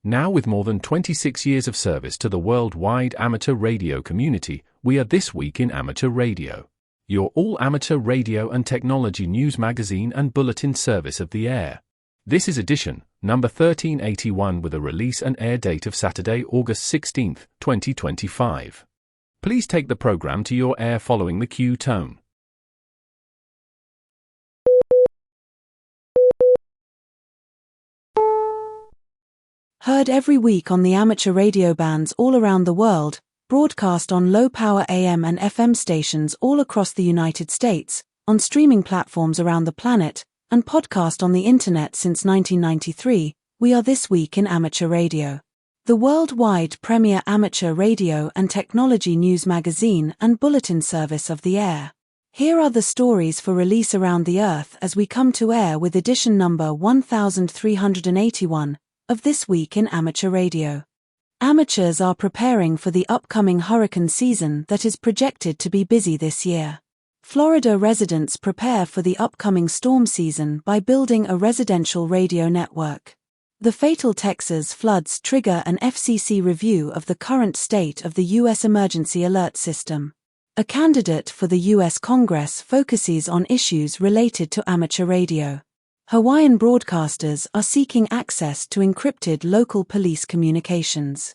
Now with more than 26 years of service to the worldwide amateur radio community, we are This Week in Amateur Radio, your all-amateur radio and technology news magazine and bulletin service of the air. This is edition number 1381 with a release and air date of Saturday, August 16, 2025. Please take the program to your air following the cue tone. Heard every week on the amateur radio bands all around the world, broadcast on low-power AM and FM stations all across the United States, on streaming platforms around the planet, and podcast on the internet since 1993, we are This Week in Amateur Radio, the worldwide premier amateur radio and technology news magazine and bulletin service of the air. Here are the stories for release around the earth as we come to air with edition number 1381 of This Week in Amateur Radio. Amateurs are preparing for the upcoming hurricane season that is projected to be busy this year. Florida residents prepare for the upcoming storm season by building a residential radio network. The fatal Texas floods trigger an FCC review of the current state of the U.S. emergency alert system. A candidate for the U.S. Congress focuses on issues related to amateur radio. Hawaiian broadcasters are seeking access to encrypted local police communications.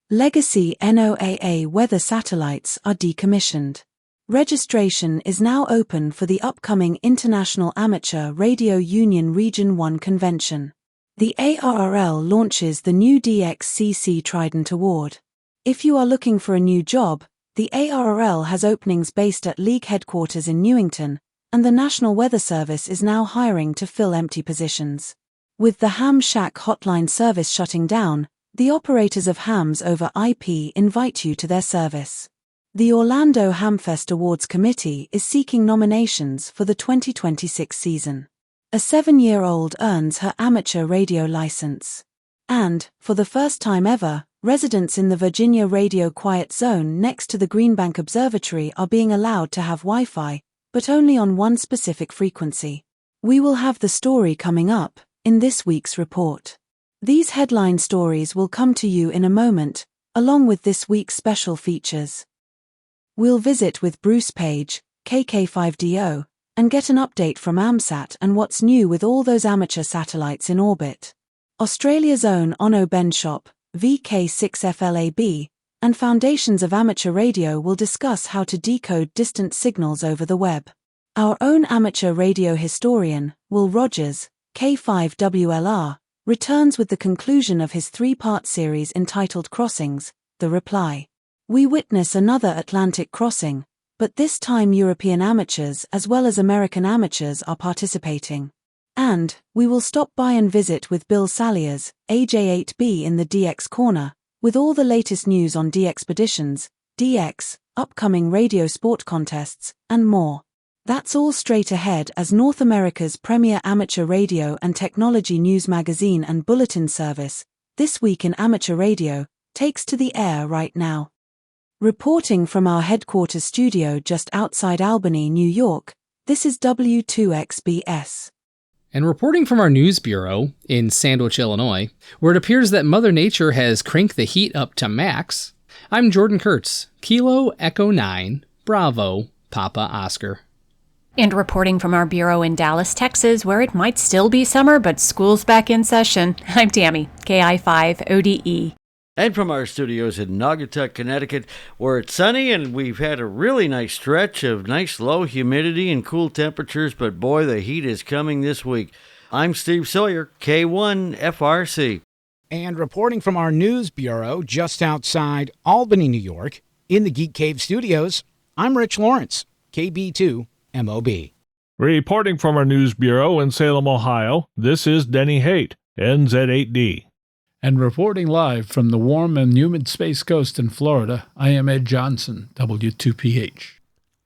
Legacy NOAA weather satellites are decommissioned. Registration is now open for the upcoming International Amateur Radio Union Region 1 Convention. The ARRL launches the new DXCC Trident Award. If you are looking for a new job, the ARRL has openings based at League headquarters in Newington, and the National Weather Service is now hiring to fill empty positions. With the Ham Shack hotline service shutting down, the operators of hams over IP invite you to their service. The Orlando Hamfest Awards Committee is seeking nominations for the 2026 season. A 7-year-old earns her amateur radio license. And, for the first time ever, residents in the Virginia Radio Quiet Zone next to the Greenbank Observatory are being allowed to have Wi-Fi, but only on one specific frequency. We will have the story coming up in this week's report. These headline stories will come to you in a moment, along with this week's special features. We'll visit with Bruce Page, KK5DO, and get an update from AMSAT and what's new with all those amateur satellites in orbit. Australia's own Onno Benschop, VK6FLAB, and Foundations of Amateur Radio will discuss how to decode distant signals over the web. Our own amateur radio historian, Will Rogers, K5WLR, returns with the conclusion of his 3-part series entitled Crossings, The Reply. We witness another Atlantic crossing, but this time European amateurs as well as American amateurs are participating. And, we will stop by and visit with Bill Salyers, AJ8B in the DX Corner, with all the latest news on DXpeditions, DX, upcoming radio sport contests, and more. That's all straight ahead as North America's premier amateur radio and technology news magazine and bulletin service, This Week in Amateur Radio, takes to the air right now. Reporting from our headquarters studio just outside Albany, New York, this is W2XBS. And reporting from our news bureau in Sandwich, Illinois, where it appears that Mother Nature has cranked the heat up to max, I'm Jordan Kurtz, Kilo Echo 9, Bravo, Papa Oscar. And reporting from our bureau in Dallas, Texas, where it might still be summer, but school's back in session, I'm Tammy, KI5ODE. And from our studios in Naugatuck, Connecticut, where it's sunny and we've had a really nice stretch of nice low humidity and cool temperatures, but boy, the heat is coming this week. I'm Steve Sawyer, K1FRC. And reporting from our news bureau just outside Albany, New York, in the Geek Cave studios, I'm Rich Lawrence, KB2MOB. Reporting from our news bureau in Salem, Ohio, this is Denny Haight, NZ8D. And reporting live from the warm and humid Space Coast in Florida, I am Ed Johnson, W2PH.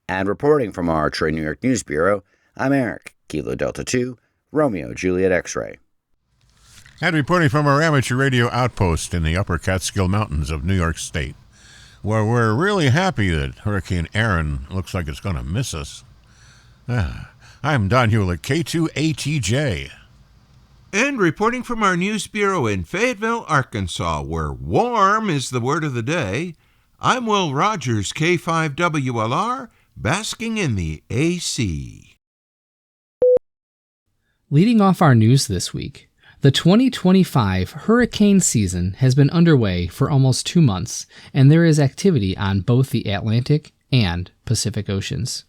And reporting from our Trey New York News Bureau, I'm Eric, Kilo Delta 2, Romeo Juliet X-Ray. And reporting from our amateur radio outpost in the Upper Catskill Mountains of New York State, where we're really happy that Hurricane Aaron looks like it's going to miss us. I'm Don Hulick, K2ATJ. And reporting from our news bureau in Fayetteville, Arkansas, where warm is the word of the day, I'm Will Rogers, K5WLR, basking in the AC. Leading off our news this week, the 2025 hurricane season has been underway for almost 2 months, and there is activity on both the Atlantic and Pacific Oceans.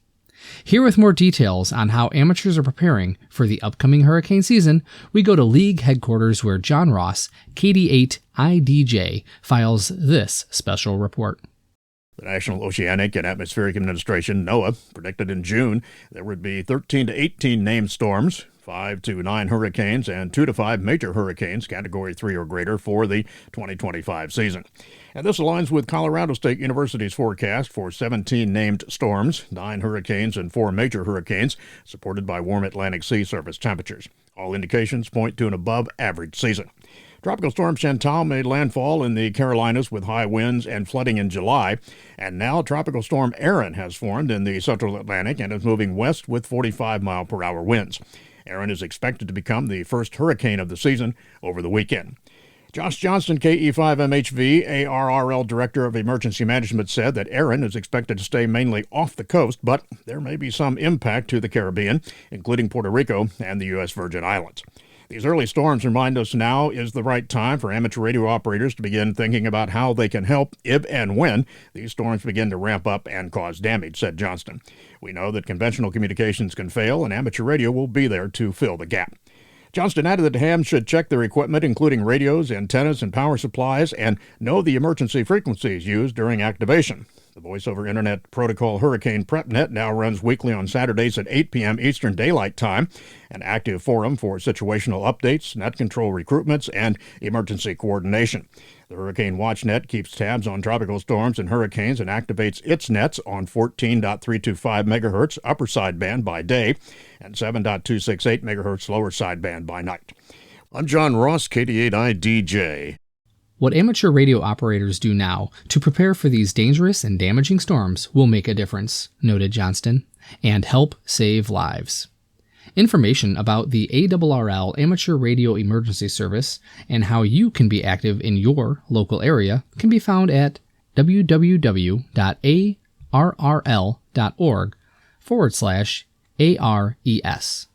Here with more details on how amateurs are preparing for the upcoming hurricane season, we go to League headquarters where John Ross, KD8IDJ, files this special report. The National Oceanic and Atmospheric Administration, NOAA, predicted in June there would be 13 to 18 named storms, 5 to 9 hurricanes, and 2 to 5 major hurricanes, Category 3 or greater, for the 2025 season. And this aligns with Colorado State University's forecast for 17 named storms, 9 hurricanes, and 4 major hurricanes, supported by warm Atlantic Sea surface temperatures. All indications point to an above-average season. Tropical Storm Chantal made landfall in the Carolinas with high winds and flooding in July, and now Tropical Storm Erin has formed in the central Atlantic and is moving west with 45-mile-per-hour winds. Erin is expected to become the first hurricane of the season over the weekend. Josh Johnston, KE5MHV, ARRL Director of Emergency Management, said that Erin is expected to stay mainly off the coast, but there may be some impact to the Caribbean, including Puerto Rico and the U.S. Virgin Islands. These early storms remind us now is the right time for amateur radio operators to begin thinking about how they can help if and when these storms begin to ramp up and cause damage, said Johnston. We know that conventional communications can fail, and amateur radio will be there to fill the gap. Johnston added that hams should check their equipment, including radios, antennas, and power supplies, and know the emergency frequencies used during activation. The voice-over Internet protocol Hurricane PrepNet now runs weekly on Saturdays at 8 p.m. Eastern Daylight Time, an active forum for situational updates, net control recruitments, and emergency coordination. The Hurricane WatchNet keeps tabs on tropical storms and hurricanes and activates its nets on 14.325 MHz upper sideband by day and 7.268 MHz lower sideband by night. I'm John Ross, KD8IDJ. What amateur radio operators do now to prepare for these dangerous and damaging storms will make a difference, noted Johnston, and help save lives. Information about the ARRL Amateur Radio Emergency Service and how you can be active in your local area can be found at www.arrl.org/ARES.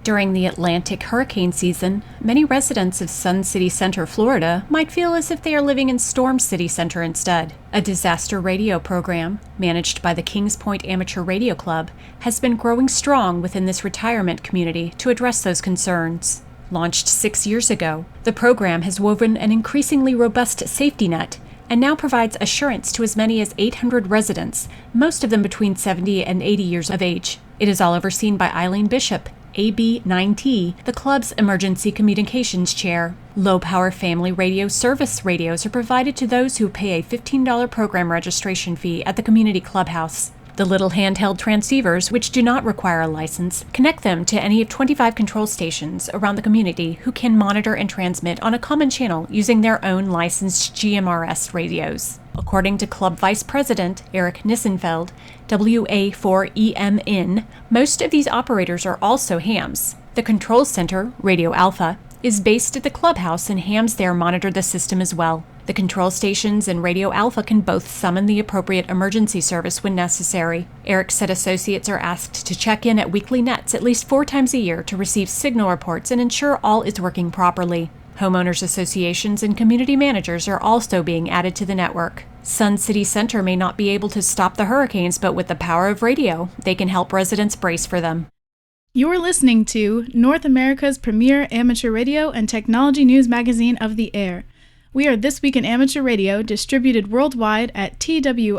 During the Atlantic hurricane season, many residents of Sun City Center, Florida, might feel as if they are living in Storm City Center instead. A disaster radio program, managed by the Kings Point Amateur Radio Club, has been growing strong within this retirement community to address those concerns. Launched 6 years ago, the program has woven an increasingly robust safety net and now provides assurance to as many as 800 residents, most of them between 70 and 80 years of age. It is all overseen by Eileen Bishop, AB9T, the club's emergency communications chair. Low-power family radio service radios are provided to those who pay a $15 program registration fee at the community clubhouse. The little handheld transceivers, which do not require a license, connect them to any of 25 control stations around the community who can monitor and transmit on a common channel using their own licensed GMRS radios. According to Club Vice President Eric Nissenfeld, WA4EMN, most of these operators are also hams. The control center, Radio Alpha, is based at the clubhouse, and hams there monitor the system as well. The control stations and Radio Alpha can both summon the appropriate emergency service when necessary. Eric said associates are asked to check in at weekly nets at least 4 times a year to receive signal reports and ensure all is working properly. Homeowners associations and community managers are also being added to the network. Sun City Center may not be able to stop the hurricanes, but with the power of radio, they can help residents brace for them. You're listening to North America's premier amateur radio and technology news magazine of the air. We are This Week in Amateur Radio, distributed worldwide at twiar.net.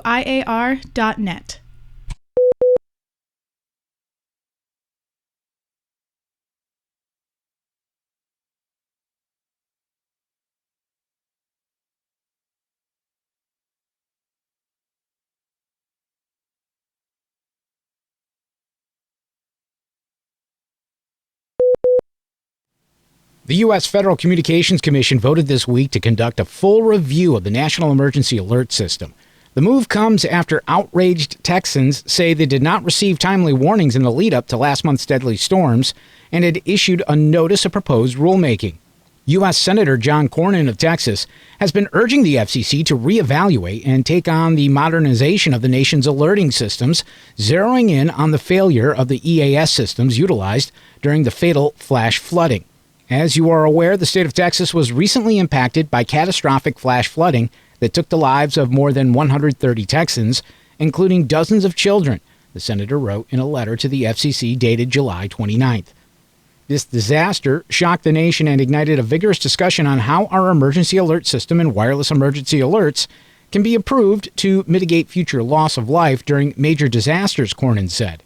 The U.S. Federal Communications Commission voted this week to conduct a full review of the National Emergency Alert System. The move comes after outraged Texans say they did not receive timely warnings in the lead-up to last month's deadly storms and had issued a notice of proposed rulemaking. U.S. Senator John Cornyn of Texas has been urging the FCC to reevaluate and take on the modernization of the nation's alerting systems, zeroing in on the failure of the EAS systems utilized during the fatal flash flooding. As you are aware, the state of Texas was recently impacted by catastrophic flash flooding that took the lives of more than 130 Texans, including dozens of children, the senator wrote in a letter to the FCC dated July 29th. This disaster shocked the nation and ignited a vigorous discussion on how our emergency alert system and wireless emergency alerts can be improved to mitigate future loss of life during major disasters, Cornyn said.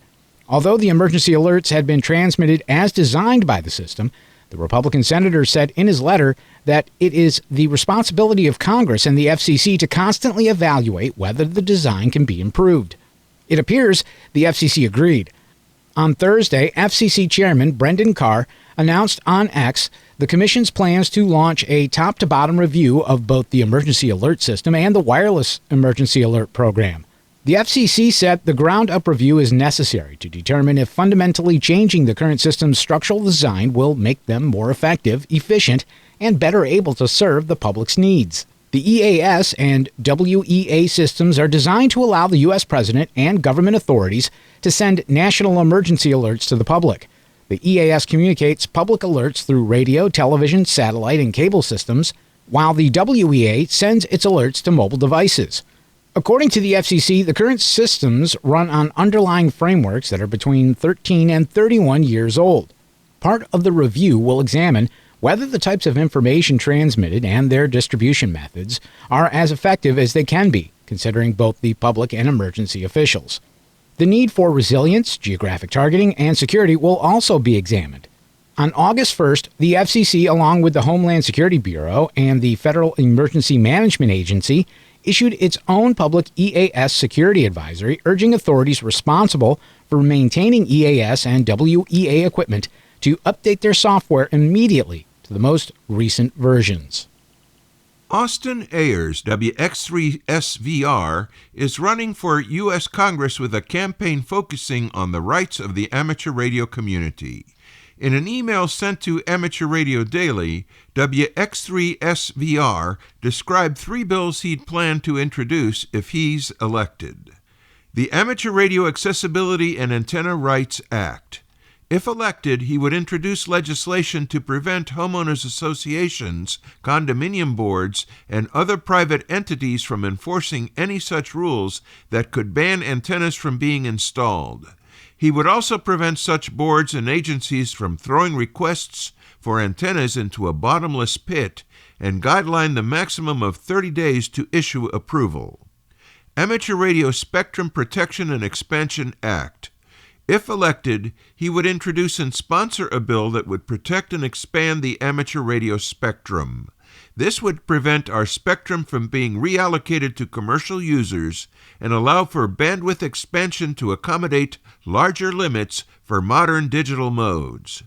Although the emergency alerts had been transmitted as designed by the system, the Republican senator said in his letter that it is the responsibility of Congress and the FCC to constantly evaluate whether the design can be improved. It appears the FCC agreed. On Thursday, FCC Chairman Brendan Carr announced on X the Commission's plans to launch a top-to-bottom review of both the emergency alert system and the wireless emergency alert program. The FCC said the ground-up review is necessary to determine if fundamentally changing the current system's structural design will make them more effective, efficient, and better able to serve the public's needs. The EAS and WEA systems are designed to allow the U.S. President and government authorities to send national emergency alerts to the public. The EAS communicates public alerts through radio, television, satellite, and cable systems, while the WEA sends its alerts to mobile devices. According to the FCC, the current systems run on underlying frameworks that are between 13 and 31 years old. Part of the review will examine whether the types of information transmitted and their distribution methods are as effective as they can be, considering both the public and emergency officials. The need for resilience, geographic targeting, and security will also be examined. On August 1st, the FCC, along with the Homeland Security Bureau and the Federal Emergency Management Agency, issued its own public EAS security advisory urging authorities responsible for maintaining EAS and WEA equipment to update their software immediately to the most recent versions. Austin Ayers, WX3SVR, is running for U.S. Congress with a campaign focusing on the rights of the amateur radio community. In an email sent to Amateur Radio Daily, WX3SVR described 3 bills he'd plan to introduce if he's elected. The Amateur Radio Accessibility and Antenna Rights Act. If elected, he would introduce legislation to prevent homeowners associations, condominium boards, and other private entities from enforcing any such rules that could ban antennas from being installed. He would also prevent such boards and agencies from throwing requests for antennas into a bottomless pit and guideline the maximum of 30 days to issue approval. Amateur Radio Spectrum Protection and Expansion Act. If elected, he would introduce and sponsor a bill that would protect and expand the amateur radio spectrum. This would prevent our spectrum from being reallocated to commercial users and allow for bandwidth expansion to accommodate larger limits for modern digital modes.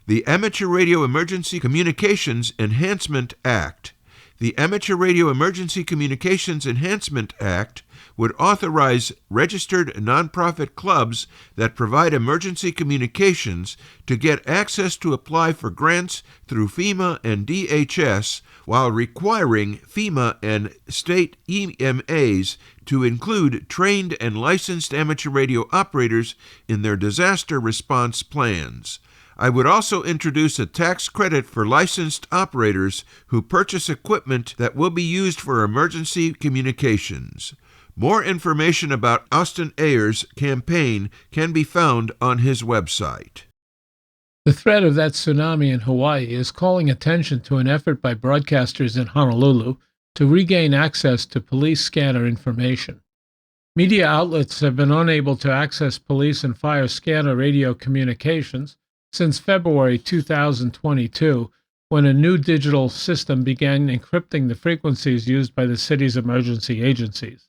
The Amateur Radio Emergency Communications Enhancement Act. The Amateur Radio Emergency Communications Enhancement Act would authorize registered nonprofit clubs that provide emergency communications to get access to apply for grants through FEMA and DHS while requiring FEMA and state EMAs to include trained and licensed amateur radio operators in their disaster response plans. I would also introduce a tax credit for licensed operators who purchase equipment that will be used for emergency communications. More information about Austin Ayers' campaign can be found on his website. The threat of that tsunami in Hawaii is calling attention to an effort by broadcasters in Honolulu to regain access to police scanner information. Media outlets have been unable to access police and fire scanner radio communications since February 2022, when a new digital system began encrypting the frequencies used by the city's emergency agencies.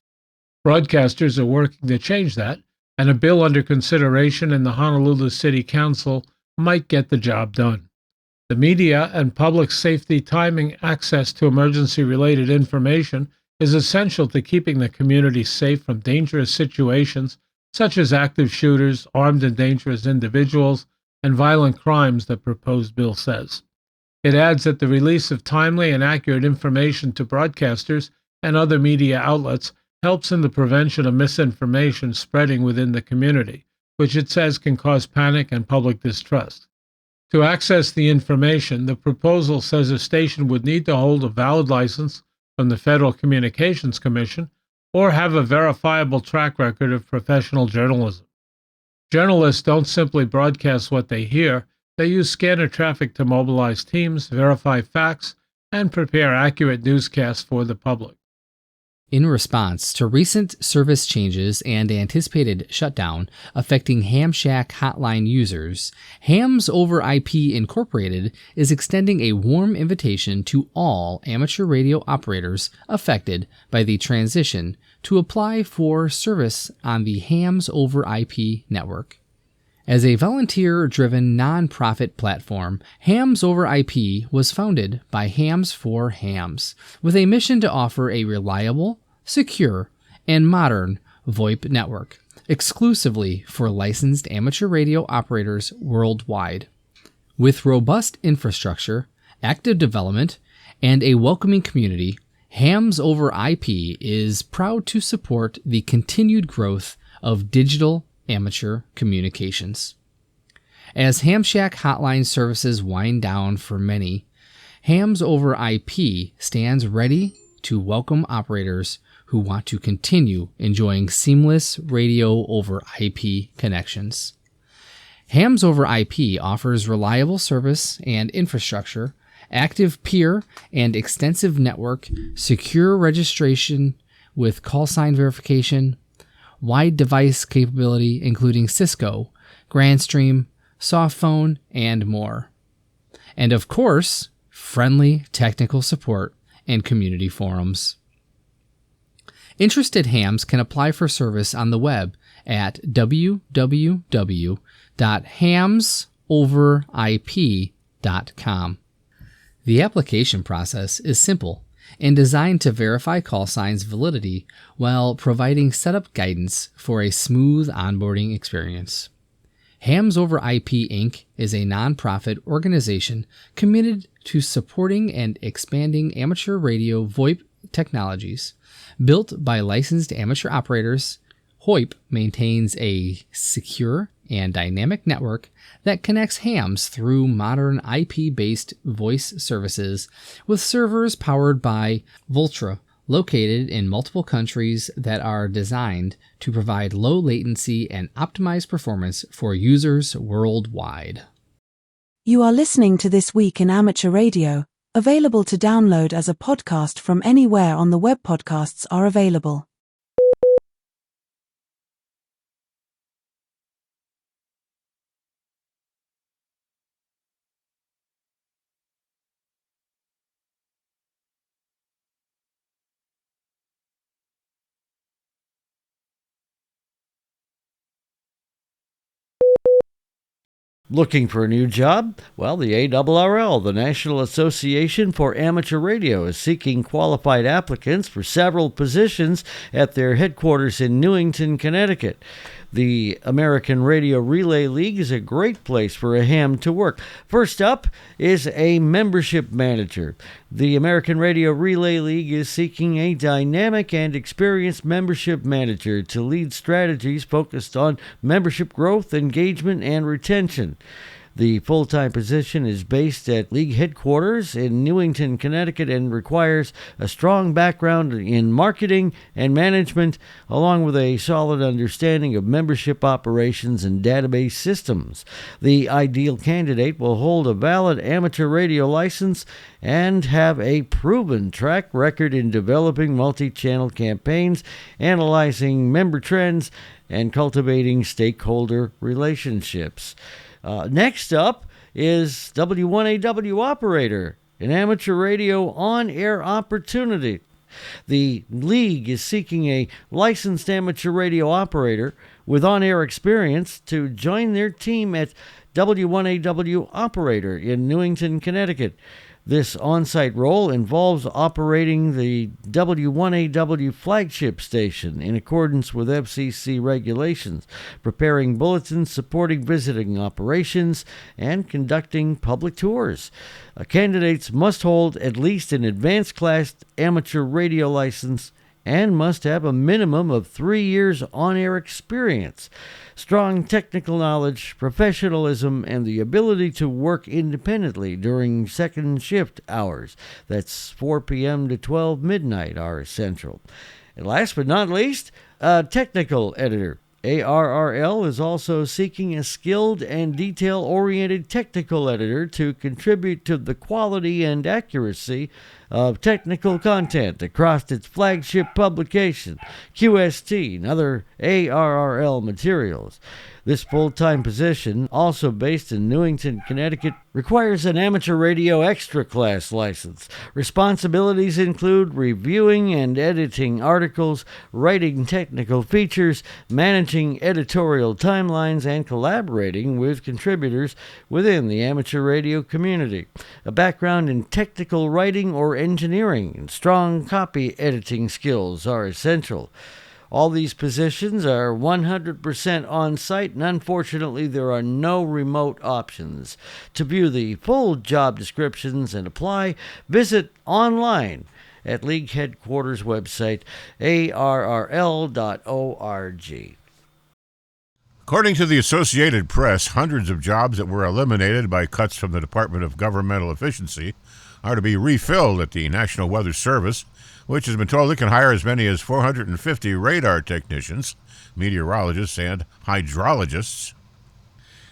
Broadcasters are working to change that, and a bill under consideration in the Honolulu City Council might get the job done. The media and public safety timing access to emergency-related information is essential to keeping the community safe from dangerous situations such as active shooters, armed and dangerous individuals, and violent crimes, the proposed bill says. It adds that the release of timely and accurate information to broadcasters and other media outlets helps in the prevention of misinformation spreading within the community, which it says can cause panic and public distrust. To access the information, the proposal says a station would need to hold a valid license from the Federal Communications Commission or have a verifiable track record of professional journalism. Journalists don't simply broadcast what they hear, they use scanner traffic to mobilize teams, verify facts, and prepare accurate newscasts for the public. In response to recent service changes and anticipated shutdown affecting Ham Shack hotline users, Hams Over IP Incorporated is extending a warm invitation to all amateur radio operators affected by the transition to apply for service on the Hams Over IP network. As a volunteer-driven nonprofit platform, Hams Over IP was founded by Hams for Hams, with a mission to offer a reliable, secure, and modern VoIP network, exclusively for licensed amateur radio operators worldwide. With robust infrastructure, active development, and a welcoming community, Hams Over IP is proud to support the continued growth of digital amateur communications. As Ham Shack hotline services wind down for many, Hams Over IP stands ready to welcome operators who want to continue enjoying seamless radio over IP connections. Hams Over IP offers reliable service and infrastructure, active peer and extensive network, secure registration with call sign verification, wide device capability including Cisco, Grandstream, Softphone, and more. And of course, friendly technical support and community forums. Interested hams can apply for service on the web at www.hamsoverip.com. The application process is simple and designed to verify call signs' validity while providing setup guidance for a smooth onboarding experience. Hams Over IP Inc. is a nonprofit organization committed to supporting and expanding amateur radio VoIP technologies. Built by licensed amateur operators, VoIP maintains a secure and dynamic network that connects hams through modern IP-based voice services with servers powered by Vultra, located in multiple countries that are designed to provide low latency and optimized performance for users worldwide. You are listening to This Week in Amateur Radio, available to download as a podcast from anywhere on the web podcasts are available. Looking for a new job? Well, the ARRL, the National Association for Amateur Radio, is seeking qualified applicants for several positions at their headquarters in Newington, Connecticut. The American Radio Relay League is a great place for a ham to work. First up is a membership manager. The American Radio Relay League is seeking a dynamic and experienced membership manager to lead strategies focused on membership growth, engagement, and retention. The full-time position is based at League headquarters in Newington, Connecticut, and requires a strong background in marketing and management, along with a solid understanding of membership operations and database systems. The ideal candidate will hold a valid amateur radio license and have a proven track record in developing multi-channel campaigns, analyzing member trends, and cultivating stakeholder relationships. Next up is W1AW Operator, an amateur radio on-air opportunity. The League is seeking a licensed amateur radio operator with on-air experience to join their team at W1AW Operator in Newington, Connecticut. This on-site role involves operating the W1AW flagship station in accordance with FCC regulations, preparing bulletins, supporting visiting operations, and conducting public tours. Candidates must hold at least an advanced class amateur radio license and must have a minimum of 3 years on-air experience, strong technical knowledge, professionalism, and the ability to work independently during second shift hours. That's 4 p.m. to 12 midnight are essential. And last but not least, a technical editor. ARRL is also seeking a skilled and detail-oriented technical editor to contribute to the quality and accuracy of technical content across its flagship publication, QST, and other ARRL materials. This full-time position, also based in Newington, Connecticut, requires an amateur radio extra class license. Responsibilities include reviewing and editing articles, writing technical features, managing editorial timelines, and collaborating with contributors within the amateur radio community. A background in technical writing or engineering and strong copy editing skills are essential. All these positions are 100% on-site, and unfortunately there are no remote options. To view the full job descriptions and apply, visit online at League Headquarters website, arrl.org. According to the Associated Press, hundreds of jobs that were eliminated by cuts from the Department of Governmental Efficiency are to be refilled at the National Weather Service, which has been told it can hire as many as 450 radar technicians, meteorologists, and hydrologists.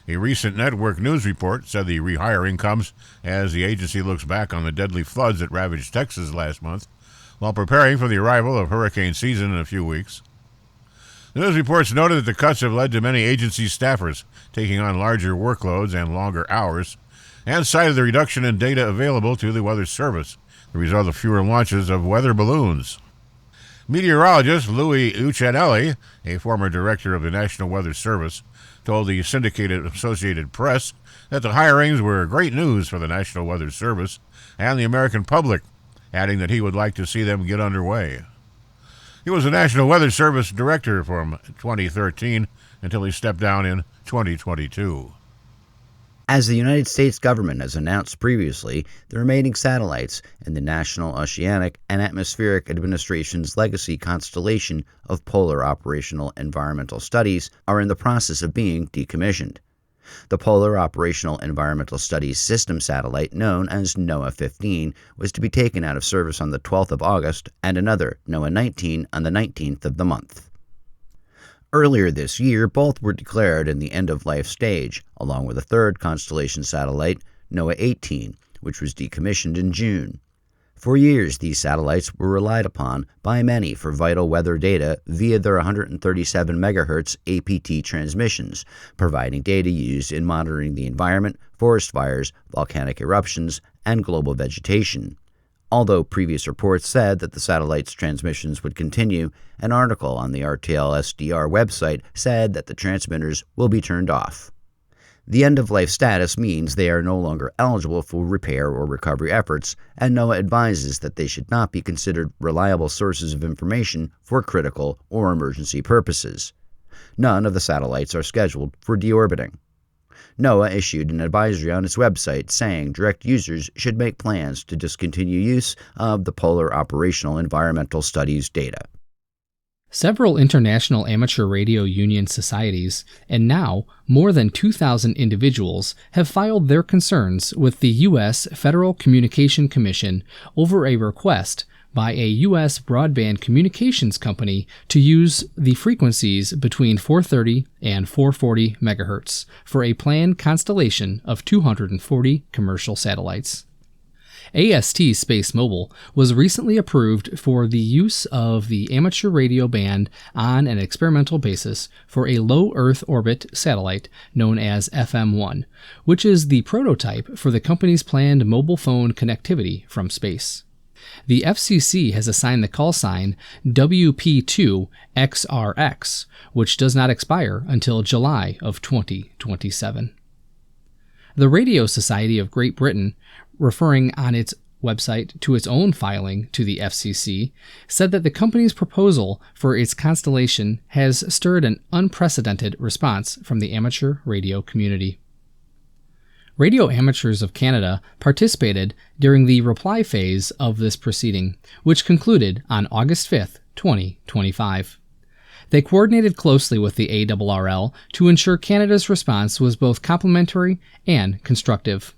A recent network news report said the rehiring comes as the agency looks back on the deadly floods that ravaged Texas last month, while preparing for the arrival of hurricane season in a few weeks. The news reports noted that the cuts have led to many agency staffers taking on larger workloads and longer hours, and cited the reduction in data available to the Weather Service, the result of fewer launches of weather balloons. Meteorologist Louis Uccinelli, a former director of the National Weather Service, told the syndicated Associated Press that the hirings were great news for the National Weather Service and the American public, adding that he would like to see them get underway. He was the National Weather Service director from 2013 until he stepped down in 2022. As the United States government has announced previously, the remaining satellites in the National Oceanic and Atmospheric Administration's legacy constellation of Polar Operational Environmental Studies are in the process of being decommissioned. The Polar Operational Environmental Studies System satellite, known as NOAA-15, was to be taken out of service on the 12th of August and another, NOAA-19, on the 19th of the month. Earlier this year, both were declared in the end-of-life stage, along with a third constellation satellite, NOAA-18, which was decommissioned in June. For years, these satellites were relied upon by many for vital weather data via their 137 MHz APT transmissions, providing data used in monitoring the environment, forest fires, volcanic eruptions, and global vegetation. Although previous reports said that the satellite's transmissions would continue, an article on the RTL-SDR website said that the transmitters will be turned off. The end-of-life status means they are no longer eligible for repair or recovery efforts, and NOAA advises that they should not be considered reliable sources of information for critical or emergency purposes. None of the satellites are scheduled for deorbiting. NOAA issued an advisory on its website saying direct users should make plans to discontinue use of the Polar Operational Environmental Studies data. Several international amateur radio union societies, and now more than 2,000 individuals, have filed their concerns with the U.S. Federal Communication Commission over a request by a U.S. broadband communications company to use the frequencies between 430 and 440 MHz for a planned constellation of 240 commercial satellites. AST Space Mobile was recently approved for the use of the amateur radio band on an experimental basis for a low Earth orbit satellite known as FM1, which is the prototype for the company's planned mobile phone connectivity from space. The FCC has assigned the call sign WP2XRX, which does not expire until July of 2027. The Radio Society of Great Britain referring on its website to its own filing to the FCC, said that the company's proposal for its constellation has stirred an unprecedented response from the amateur radio community. Radio Amateurs of Canada participated during the reply phase of this proceeding, which concluded on August 5, 2025. They coordinated closely with the ARRL to ensure Canada's response was both complementary and constructive.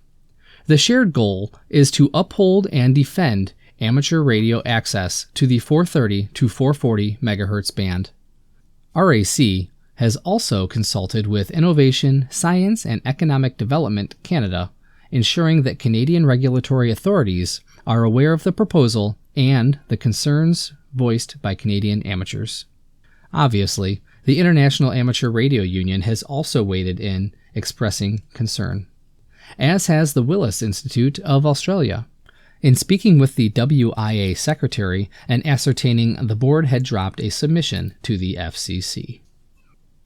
The shared goal is to uphold and defend amateur radio access to the 430 to 440 MHz band. RAC has also consulted with Innovation, Science and Economic Development Canada, ensuring that Canadian regulatory authorities are aware of the proposal and the concerns voiced by Canadian amateurs. Obviously, the International Amateur Radio Union has also waded in, expressing concern, as has the Willis Institute of Australia. In speaking with the WIA secretary and ascertaining the board had dropped a submission to the FCC.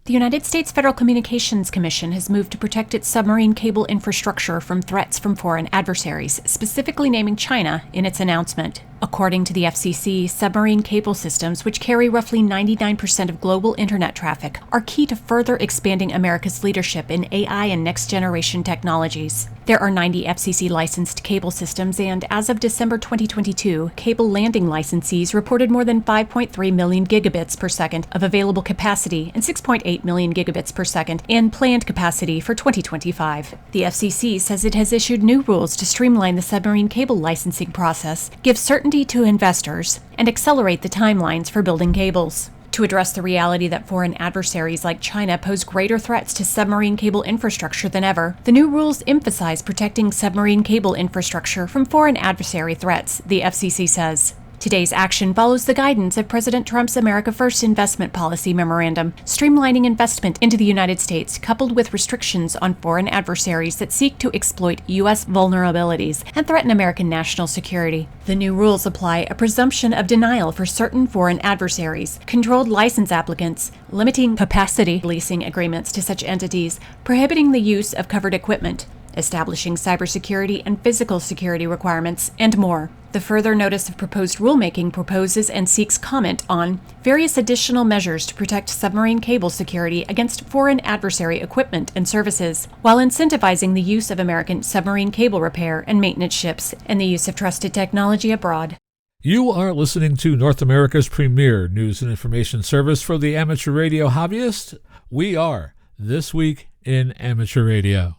The United States Federal Communications Commission has moved to protect its submarine cable infrastructure from threats from foreign adversaries, specifically naming China in its announcement. According to the FCC, submarine cable systems, which carry roughly 99% of global internet traffic, are key to further expanding America's leadership in AI and next-generation technologies. There are 90 FCC-licensed cable systems, and as of December 2022, cable landing licensees reported more than 5.3 million gigabits per second of available capacity and 6.8 million gigabits per second in planned capacity for 2025. The FCC says it has issued new rules to streamline the submarine cable licensing process, give certainty to investors, and accelerate the timelines for building cables. To address the reality that foreign adversaries like China pose greater threats to submarine cable infrastructure than ever, the new rules emphasize protecting submarine cable infrastructure from foreign adversary threats, the FCC says. Today's action follows the guidance of President Trump's America First investment policy memorandum, streamlining investment into the United States, coupled with restrictions on foreign adversaries that seek to exploit U.S. vulnerabilities and threaten American national security. The new rules apply a presumption of denial for certain foreign adversaries, controlled license applicants, limiting capacity leasing agreements to such entities, prohibiting the use of covered equipment, establishing cybersecurity and physical security requirements, and more. The further notice of proposed rulemaking proposes and seeks comment on various additional measures to protect submarine cable security against foreign adversary equipment and services, while incentivizing the use of American submarine cable repair and maintenance ships and the use of trusted technology abroad. You are listening to North America's premier news and information service for the amateur radio hobbyist. We are This Week in Amateur Radio.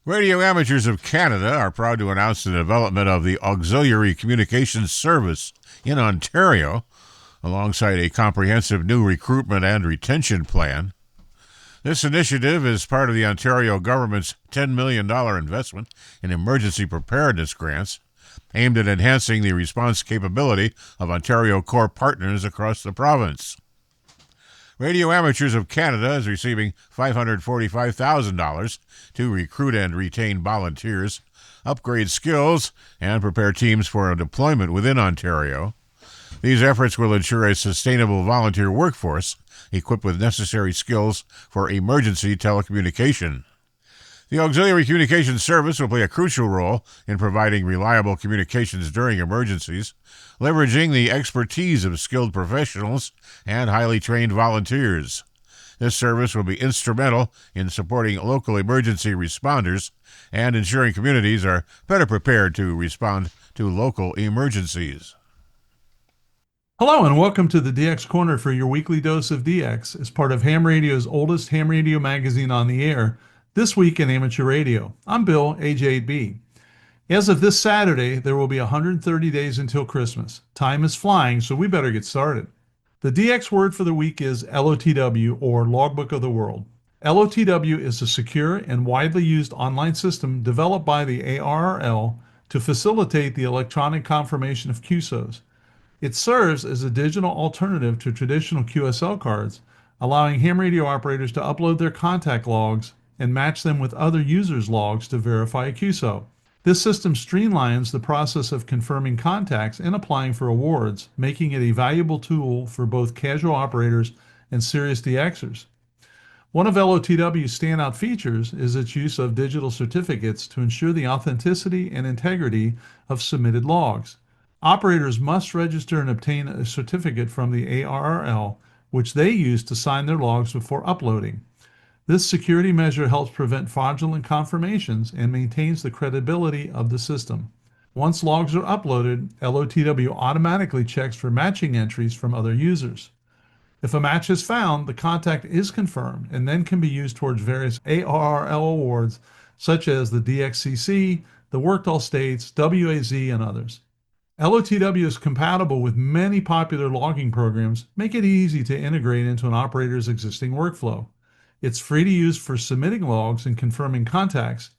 Radio Amateurs of Canada are proud to announce the development of the Auxiliary Communications Service in Ontario, alongside a comprehensive new recruitment and retention plan. This initiative is part of the Ontario government's $10 million investment in emergency preparedness grants, aimed at enhancing the response capability of Ontario Corps partners across the province. Radio Amateurs of Canada is receiving $545,000 to recruit and retain volunteers, upgrade skills, and prepare teams for a deployment within Ontario. These efforts will ensure a sustainable volunteer workforce equipped with necessary skills for emergency telecommunication. The Auxiliary Communications Service will play a crucial role in providing reliable communications during emergencies, leveraging the expertise of skilled professionals and highly trained volunteers. This service will be instrumental in supporting local emergency responders and ensuring communities are better prepared to respond to local emergencies. Hello and welcome to the DX Corner for your weekly dose of DX as part of Ham Radio's oldest ham radio magazine on the air, This Week in Amateur Radio. I'm Bill, age 8B. As of this Saturday, there will be 130 days until Christmas. Time is flying, so we better get started. The DX word for the week is LOTW, or Logbook of the World. LOTW is a secure and widely used online system developed by the ARRL to facilitate the electronic confirmation of QSOs. It serves as a digital alternative to traditional QSL cards, allowing ham radio operators to upload their contact logs and match them with other users' logs to verify a QSO. This system streamlines the process of confirming contacts and applying for awards, making it a valuable tool for both casual operators and serious DXers. One of LOTW's standout features is its use of digital certificates to ensure the authenticity and integrity of submitted logs. Operators must register and obtain a certificate from the ARRL, which they use to sign their logs before uploading. This security measure helps prevent fraudulent confirmations and maintains the credibility of the system. Once logs are uploaded, LOTW automatically checks for matching entries from other users. If a match is found, the contact is confirmed and then can be used towards various ARRL awards such as the DXCC, the Worked All States, WAZ, and others. LOTW is compatible with many popular logging programs, make it easy to integrate into an operator's existing workflow. It's free to use for submitting logs and confirming contacts,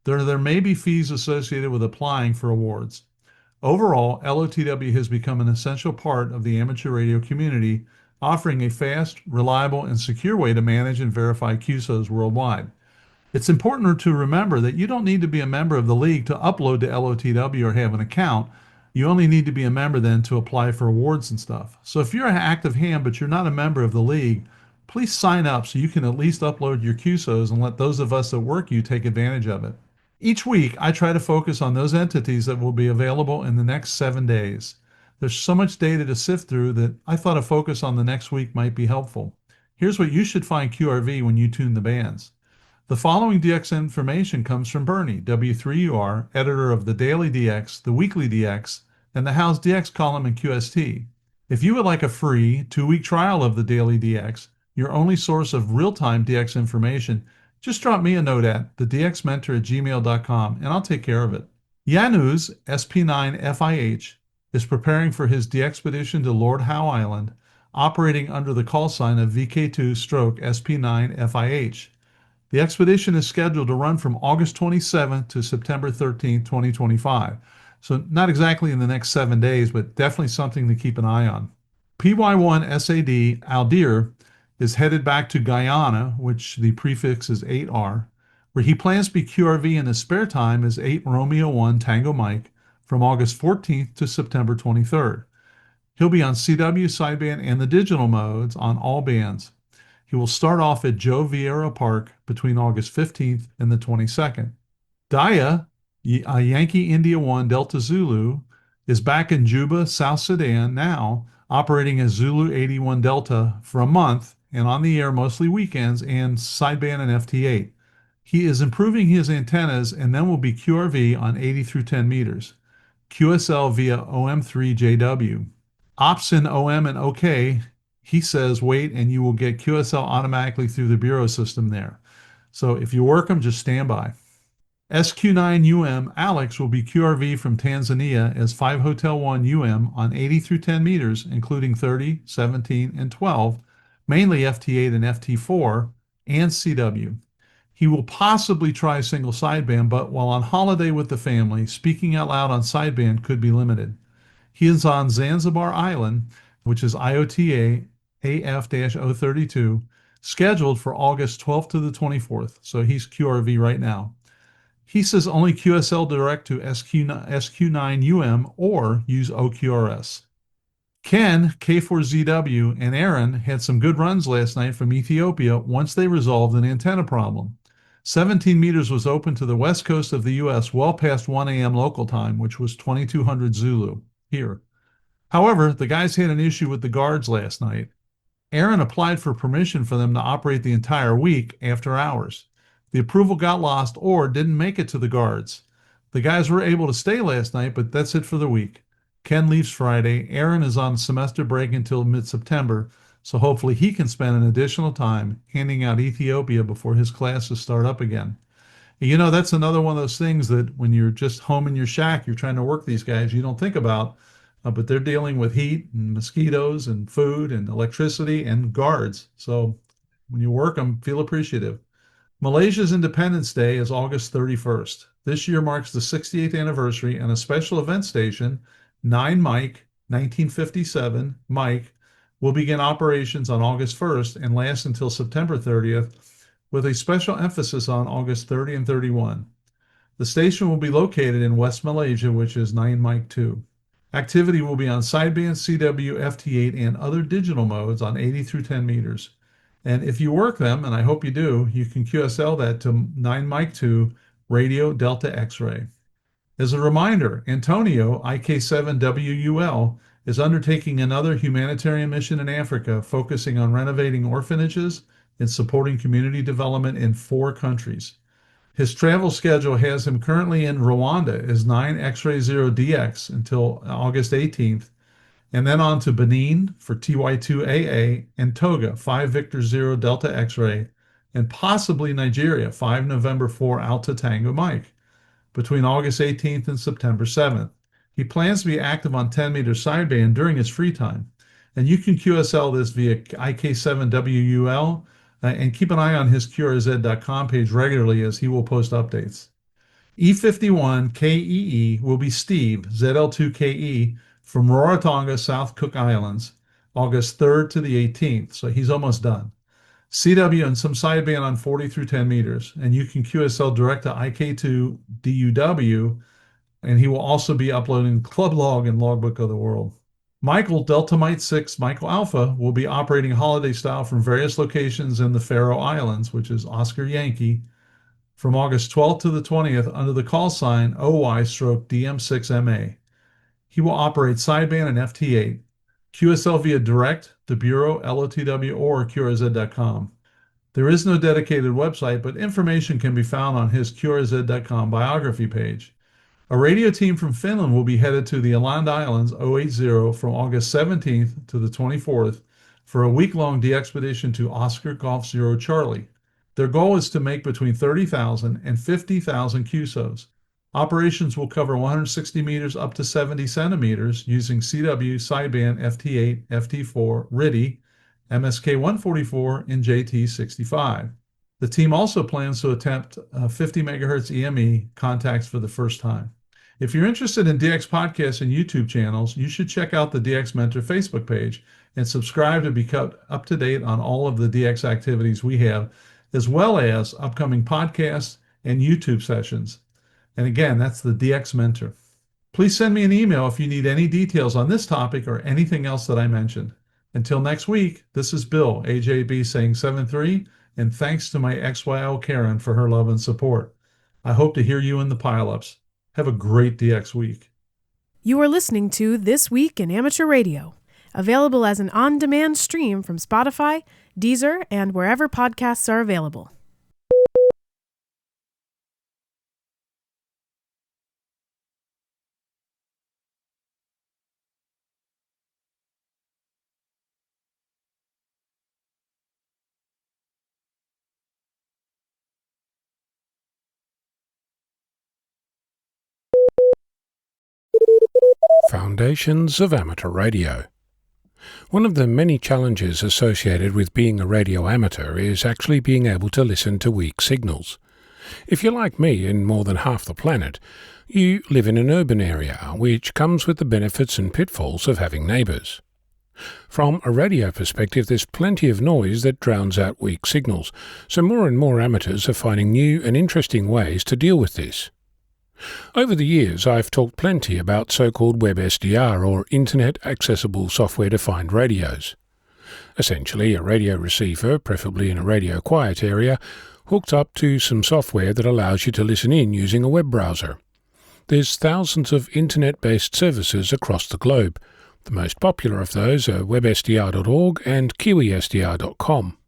though there may be fees associated with applying for awards. Overall, LOTW has become an essential part of the amateur radio community, offering a fast, reliable, and secure way to manage and verify QSOs worldwide. It's important to remember that you don't need to be a member of the league to upload to LOTW or have an account. You only need to be a member then to apply for awards and stuff. So if you're an active ham but you're not a member of the league, please sign up so you can at least upload your QSOs and let those of us that work you take advantage of it. Each week, I try to focus on those entities that will be available in the next 7 days. There's so much data to sift through that I thought a focus on the next week might be helpful. Here's what you should find QRV when you tune the bands. The following DX information comes from Bernie, W3UR, editor of the Daily DX, the Weekly DX, and the How's DX column in QST. If you would like a free 2-week trial of the Daily DX, your only source of real-time DX information, just drop me a note at thedxmentor@gmail.com and I'll take care of it. Janusz, SP9FIH, is preparing for his DXpedition to Lord Howe Island, operating under the call sign of VK2-SP9FIH. The expedition is scheduled to run from August 27th to September 13th, 2025. So not exactly in the next 7 days, but definitely something to keep an eye on. PY1SAD Aldir is headed back to Guyana, which the prefix is 8R, where he plans to be QRV in his spare time as 8 Romeo 1 Tango Mike from August 14th to September 23rd. He'll be on CW sideband and the digital modes on all bands. He will start off at Joe Vieira Park between August 15th and the 22nd. Daya, a Yankee India 1 Delta Zulu, is back in Juba, South Sudan now, operating as Zulu 81 Delta for a month and on the air mostly weekends and sideband and FT8. He is improving his antennas and then will be QRV on 80 through 10 meters. QSL via OM3JW. Ops in OM and OK, he says wait and you will get QSL automatically through the bureau system there. So if you work them, just stand by. SQ9UM Alex will be QRV from Tanzania as 5 Hotel 1 UM on 80 through 10 meters, including 30, 17, and 12, mainly FT8 and FT4, and CW. He will possibly try single sideband, but while on holiday with the family, speaking out loud on sideband could be limited. He is on Zanzibar Island, which is IOTA AF-032, scheduled for August 12th to the 24th, so he's QRV right now. He says only QSL direct to SQ9UM or use OQRS. Ken, K4ZW, and Aaron had some good runs last night from Ethiopia once they resolved an antenna problem. 17 meters was open to the west coast of the U.S. well past 1 a.m. local time, which was 2200 Zulu here. However, the guys had an issue with the guards last night. Aaron applied for permission for them to operate the entire week after hours. The approval got lost or didn't make it to the guards. The guys were able to stay last night, but that's it for the week. Ken leaves Friday. Aaron is on semester break until mid-September, so hopefully he can spend an additional time handing out Ethiopia before his classes start up again. And you know, that's another one of those things that when you're just home in your shack, you're trying to work these guys, you don't think about, but they're dealing with heat and mosquitoes and food and electricity and guards. So when you work them, feel appreciative. Malaysia's Independence Day is August 31st. This year marks the 68th anniversary and a special event station, 9 Mike, 1957 Mike, will begin operations on August 1st and last until September 30th, with a special emphasis on August 30 and 31. The station will be located in West Malaysia, which is 9 Mike 2. Activity will be on sideband, CW, FT8, and other digital modes on 80 through 10 meters. And if you work them, and I hope you do, you can QSL that to 9 Mike 2 Radio Delta X-Ray. As a reminder, Antonio, IK7WUL, is undertaking another humanitarian mission in Africa, focusing on renovating orphanages and supporting community development in 4 countries. His travel schedule has him currently in Rwanda as 9 X-Ray 0DX until August 18th, and then on to Benin for TY2AA and Togo, 5 Victor 0 Delta X-Ray, and possibly Nigeria, 5 November 4 Alpha Tango Mike, between August 18th and September 7th. He plans to be active on 10-meter sideband during his free time, and you can QSL this via IK7WUL, and keep an eye on his QRZ.com page regularly as he will post updates. E51KEE will be Steve, ZL2KE, from Rarotonga, South Cook Islands, August 3rd to the 18th, so he's almost done. CW and some sideband on 40 through 10 meters, and you can QSL direct to IK2DUW, and he will also be uploading Club Log and Logbook of the World. Michael, Delta Mite 6 Michael Alpha, will be operating holiday style from various locations in the Faroe Islands, which is Oscar Yankee, from August 12th to the 20th under the call sign OY/DM6MA. He will operate sideband and FT8. QSL via direct, the Bureau, LOTW, or QRZ.com. There is no dedicated website, but information can be found on his QRZ.com biography page. A radio team from Finland will be headed to the Åland Islands 080 from August 17th to the 24th for a week-long de-expedition to Oscar Golf Zero Charlie. Their goal is to make between 30,000 and 50,000 QSOs. Operations will cover 160 meters up to 70 centimeters using CW, sideband, FT8, FT4, RIDI, MSK 144, and JT 65. The team also plans to attempt 50 megahertz EME contacts for the first time. If you're interested in DX podcasts and YouTube channels, you should check out the DX Mentor Facebook page and subscribe to be kept up to date on all of the DX activities we have, as well as upcoming podcasts and YouTube sessions. And again, that's the DX Mentor. Please send me an email if you need any details on this topic or anything else that I mentioned. Until next week, this is Bill, AJB, saying 7-3, and thanks to my XYL Karen for her love and support. I hope to hear you in the pileups. Have a great DX week. You are listening to This Week in Amateur Radio, available as an on-demand stream from Spotify, Deezer, and wherever podcasts are available. Foundations of Amateur Radio. One of the many challenges associated with being a radio amateur is actually being able to listen to weak signals. If you're like me and more than half the planet, you live in an urban area, which comes with the benefits and pitfalls of having neighbours. From a radio perspective, there's plenty of noise that drowns out weak signals, so more and more amateurs are finding new and interesting ways to deal with this. Over the years, I've talked plenty about so-called WebSDR, or Internet Accessible Software-Defined Radios. Essentially, a radio receiver, preferably in a radio quiet area, hooked up to some software that allows you to listen in using a web browser. There's thousands of Internet-based services across the globe. The most popular of those are websdr.org and kiwisdr.com.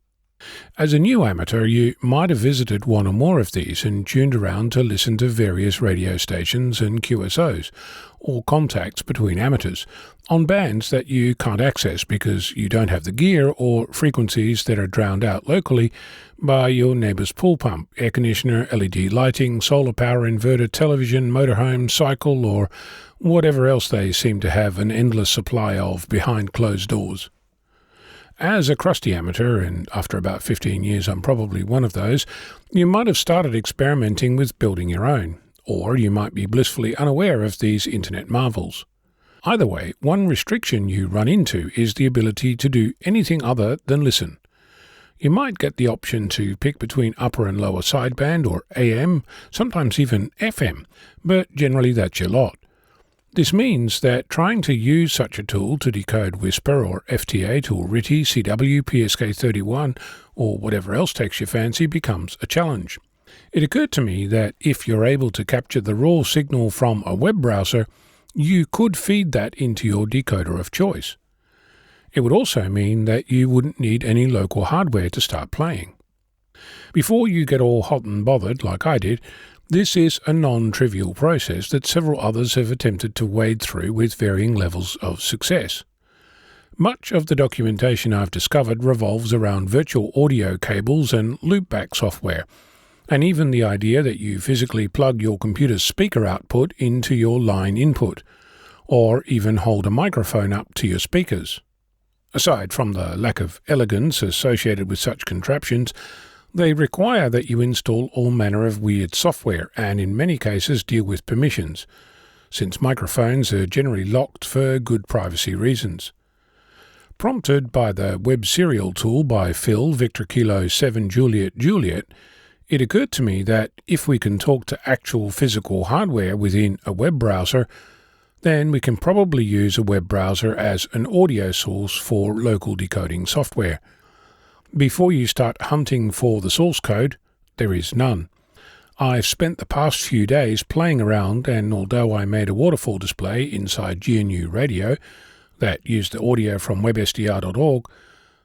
As a new amateur, you might have visited one or more of these and tuned around to listen to various radio stations and QSOs, or contacts between amateurs, on bands that you can't access because you don't have the gear or frequencies that are drowned out locally by your neighbour's pool pump, air conditioner, LED lighting, solar power inverter, television, motorhome, cycle, or whatever else they seem to have an endless supply of behind closed doors. As a crusty amateur, and after about 15 years I'm probably one of those, you might have started experimenting with building your own, or you might be blissfully unaware of these internet marvels. Either way, one restriction you run into is the ability to do anything other than listen. You might get the option to pick between upper and lower sideband or AM, sometimes even FM, but generally that's your lot. This means that trying to use such a tool to decode Whisper or FT8 or RTTY, CW, PSK31 or whatever else takes your fancy becomes a challenge. It occurred to me that if you're able to capture the raw signal from a web browser, you could feed that into your decoder of choice. It would also mean that you wouldn't need any local hardware to start playing. Before you get all hot and bothered like I did, this is a non-trivial process that several others have attempted to wade through with varying levels of success. Much of the documentation I've discovered revolves around virtual audio cables and loopback software, and even the idea that you physically plug your computer's speaker output into your line input, or even hold a microphone up to your speakers. Aside from the lack of elegance associated with such contraptions, they require that you install all manner of weird software and in many cases deal with permissions, since microphones are generally locked for good privacy reasons. Prompted by the web serial tool by Phil Victor Kilo 7 Juliet Juliet, it occurred to me that if we can talk to actual physical hardware within a web browser, then we can probably use a web browser as an audio source for local decoding software. Before you start hunting for the source code, there is none. I've spent the past few days playing around, and although I made a waterfall display inside GNU Radio that used the audio from websdr.org,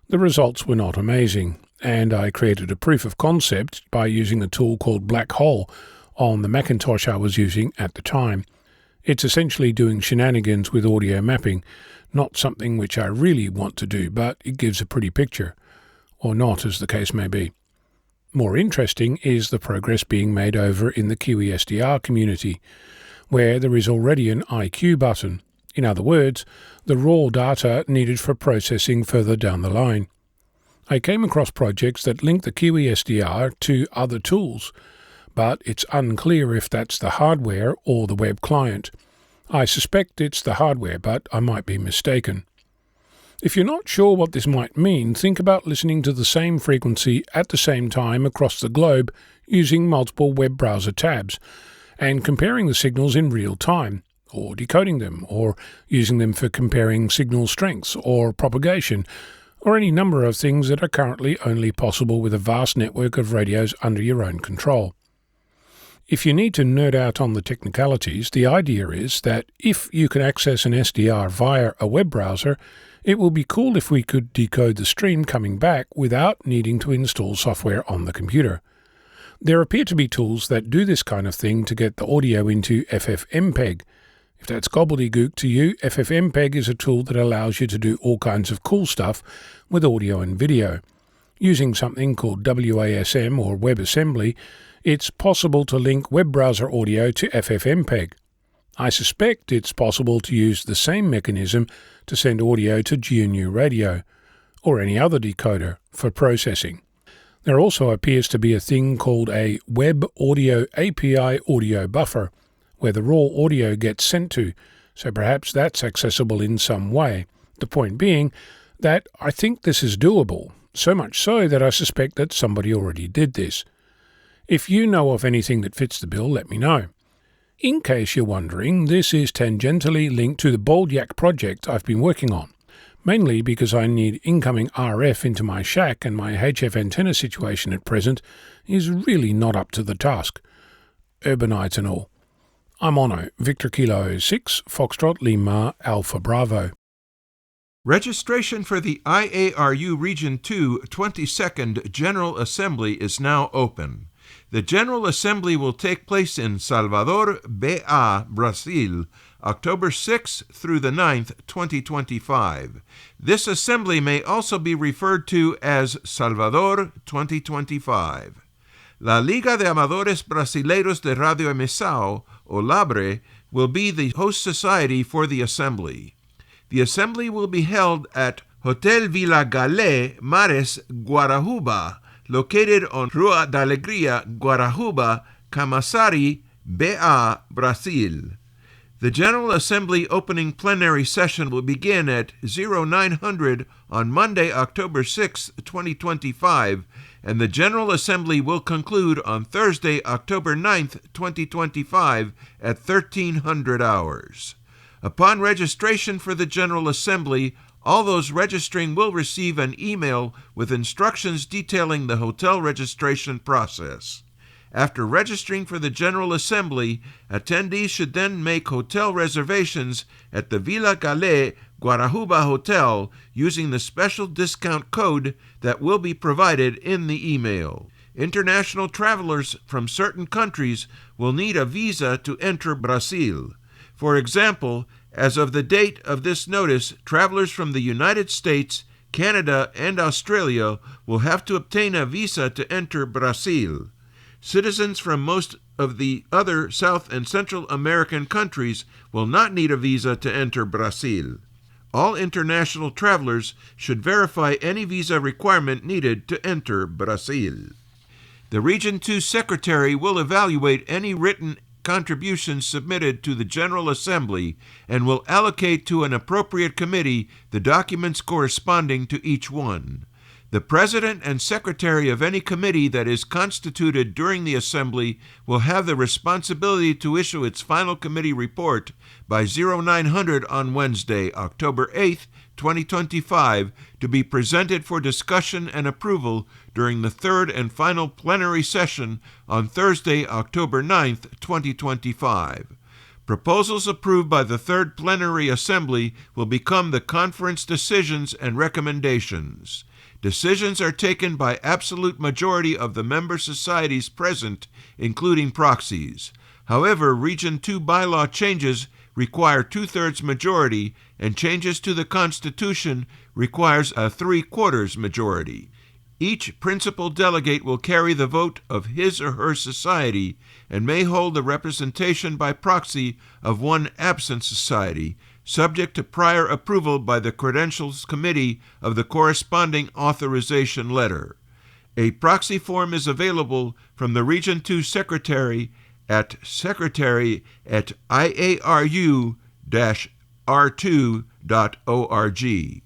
the results were not amazing, and I created a proof of concept by using a tool called Black Hole on the Macintosh I was using at the time. It's essentially doing shenanigans with audio mapping, not something which I really want to do, but it gives a pretty picture. Or not, as the case may be. More interesting is the progress being made over in the QESDR community, where there is already an IQ button. In other words, the raw data needed for processing further down the line. I came across projects that link the QESDR to other tools, but it's unclear if that's the hardware or the web client. I suspect it's the hardware, but I might be mistaken. If you're not sure what this might mean, think about listening to the same frequency at the same time across the globe using multiple web browser tabs, and comparing the signals in real time, or decoding them, or using them for comparing signal strengths or propagation, or any number of things that are currently only possible with a vast network of radios under your own control. If you need to nerd out on the technicalities, the idea is that if you can access an SDR via a web browser, it will be cool if we could decode the stream coming back without needing to install software on the computer. There appear to be tools that do this kind of thing to get the audio into FFmpeg. If that's gobbledygook to you, FFmpeg is a tool that allows you to do all kinds of cool stuff with audio and video. Using something called WASM or WebAssembly, it's possible to link web browser audio to FFmpeg. I suspect it's possible to use the same mechanism to send audio to GNU Radio, or any other decoder, for processing. There also appears to be a thing called a Web Audio API audio buffer, where the raw audio gets sent to, so perhaps that's accessible in some way. The point being that I think this is doable, so much so that I suspect that somebody already did this. If you know of anything that fits the bill, let me know. In case you're wondering, this is tangentially linked to the Bold Yak project I've been working on, mainly because I need incoming RF into my shack and my HF antenna situation at present is really not up to the task. Urbanites and all. I'm Ono, Victor Kilo 6, Foxtrot Lima, Alpha Bravo. Registration for the IARU Region 2 22nd General Assembly is now open. The General Assembly will take place in Salvador, BA, Brazil, October 6th through the 9th, 2025. This assembly may also be referred to as Salvador 2025. La Liga de Amadores Brasileiros de Radioemissão, o LABRE, will be the host society for the assembly. The assembly will be held at Hotel Vila Galé, Mares, Guarajuba, located on Rua da Alegria, Guarajuba, Camaçari, BA, Brazil. The General Assembly opening plenary session will begin at 0900 on Monday, October 6, 2025, and the General Assembly will conclude on Thursday, October 9, 2025, at 1300 hours. Upon registration for the General Assembly, all those registering will receive an email with instructions detailing the hotel registration process. After registering for the General Assembly, attendees should then make hotel reservations at the Villa Galé Guarajuba Hotel using the special discount code that will be provided in the email. International travelers from certain countries will need a visa to enter Brazil. For example, as of the date of this notice, travelers from the United States, Canada, and Australia will have to obtain a visa to enter Brazil. Citizens from most of the other South and Central American countries will not need a visa to enter Brazil. All international travelers should verify any visa requirement needed to enter Brazil. The Region 2 Secretary will evaluate any written contributions submitted to the General Assembly and will allocate to an appropriate committee the documents corresponding to each one. The President and Secretary of any committee that is constituted during the Assembly will have the responsibility to issue its final committee report by 0900 on Wednesday, October 8, 2025, to be presented for discussion and approval during the third and final plenary session on Thursday, October 9, 2025. Proposals approved by the Third Plenary Assembly will become the conference decisions and recommendations. Decisions are taken by absolute majority of the member societies present, including proxies. However, Region 2 bylaw changes require 2/3 majority, and changes to the Constitution requires a 3/4 majority. Each principal delegate will carry the vote of his or her society and may hold the representation by proxy of one absent society, subject to prior approval by the Credentials Committee of the corresponding authorization letter. A proxy form is available from the Region 2 Secretary at secretary@iaru-r2.org.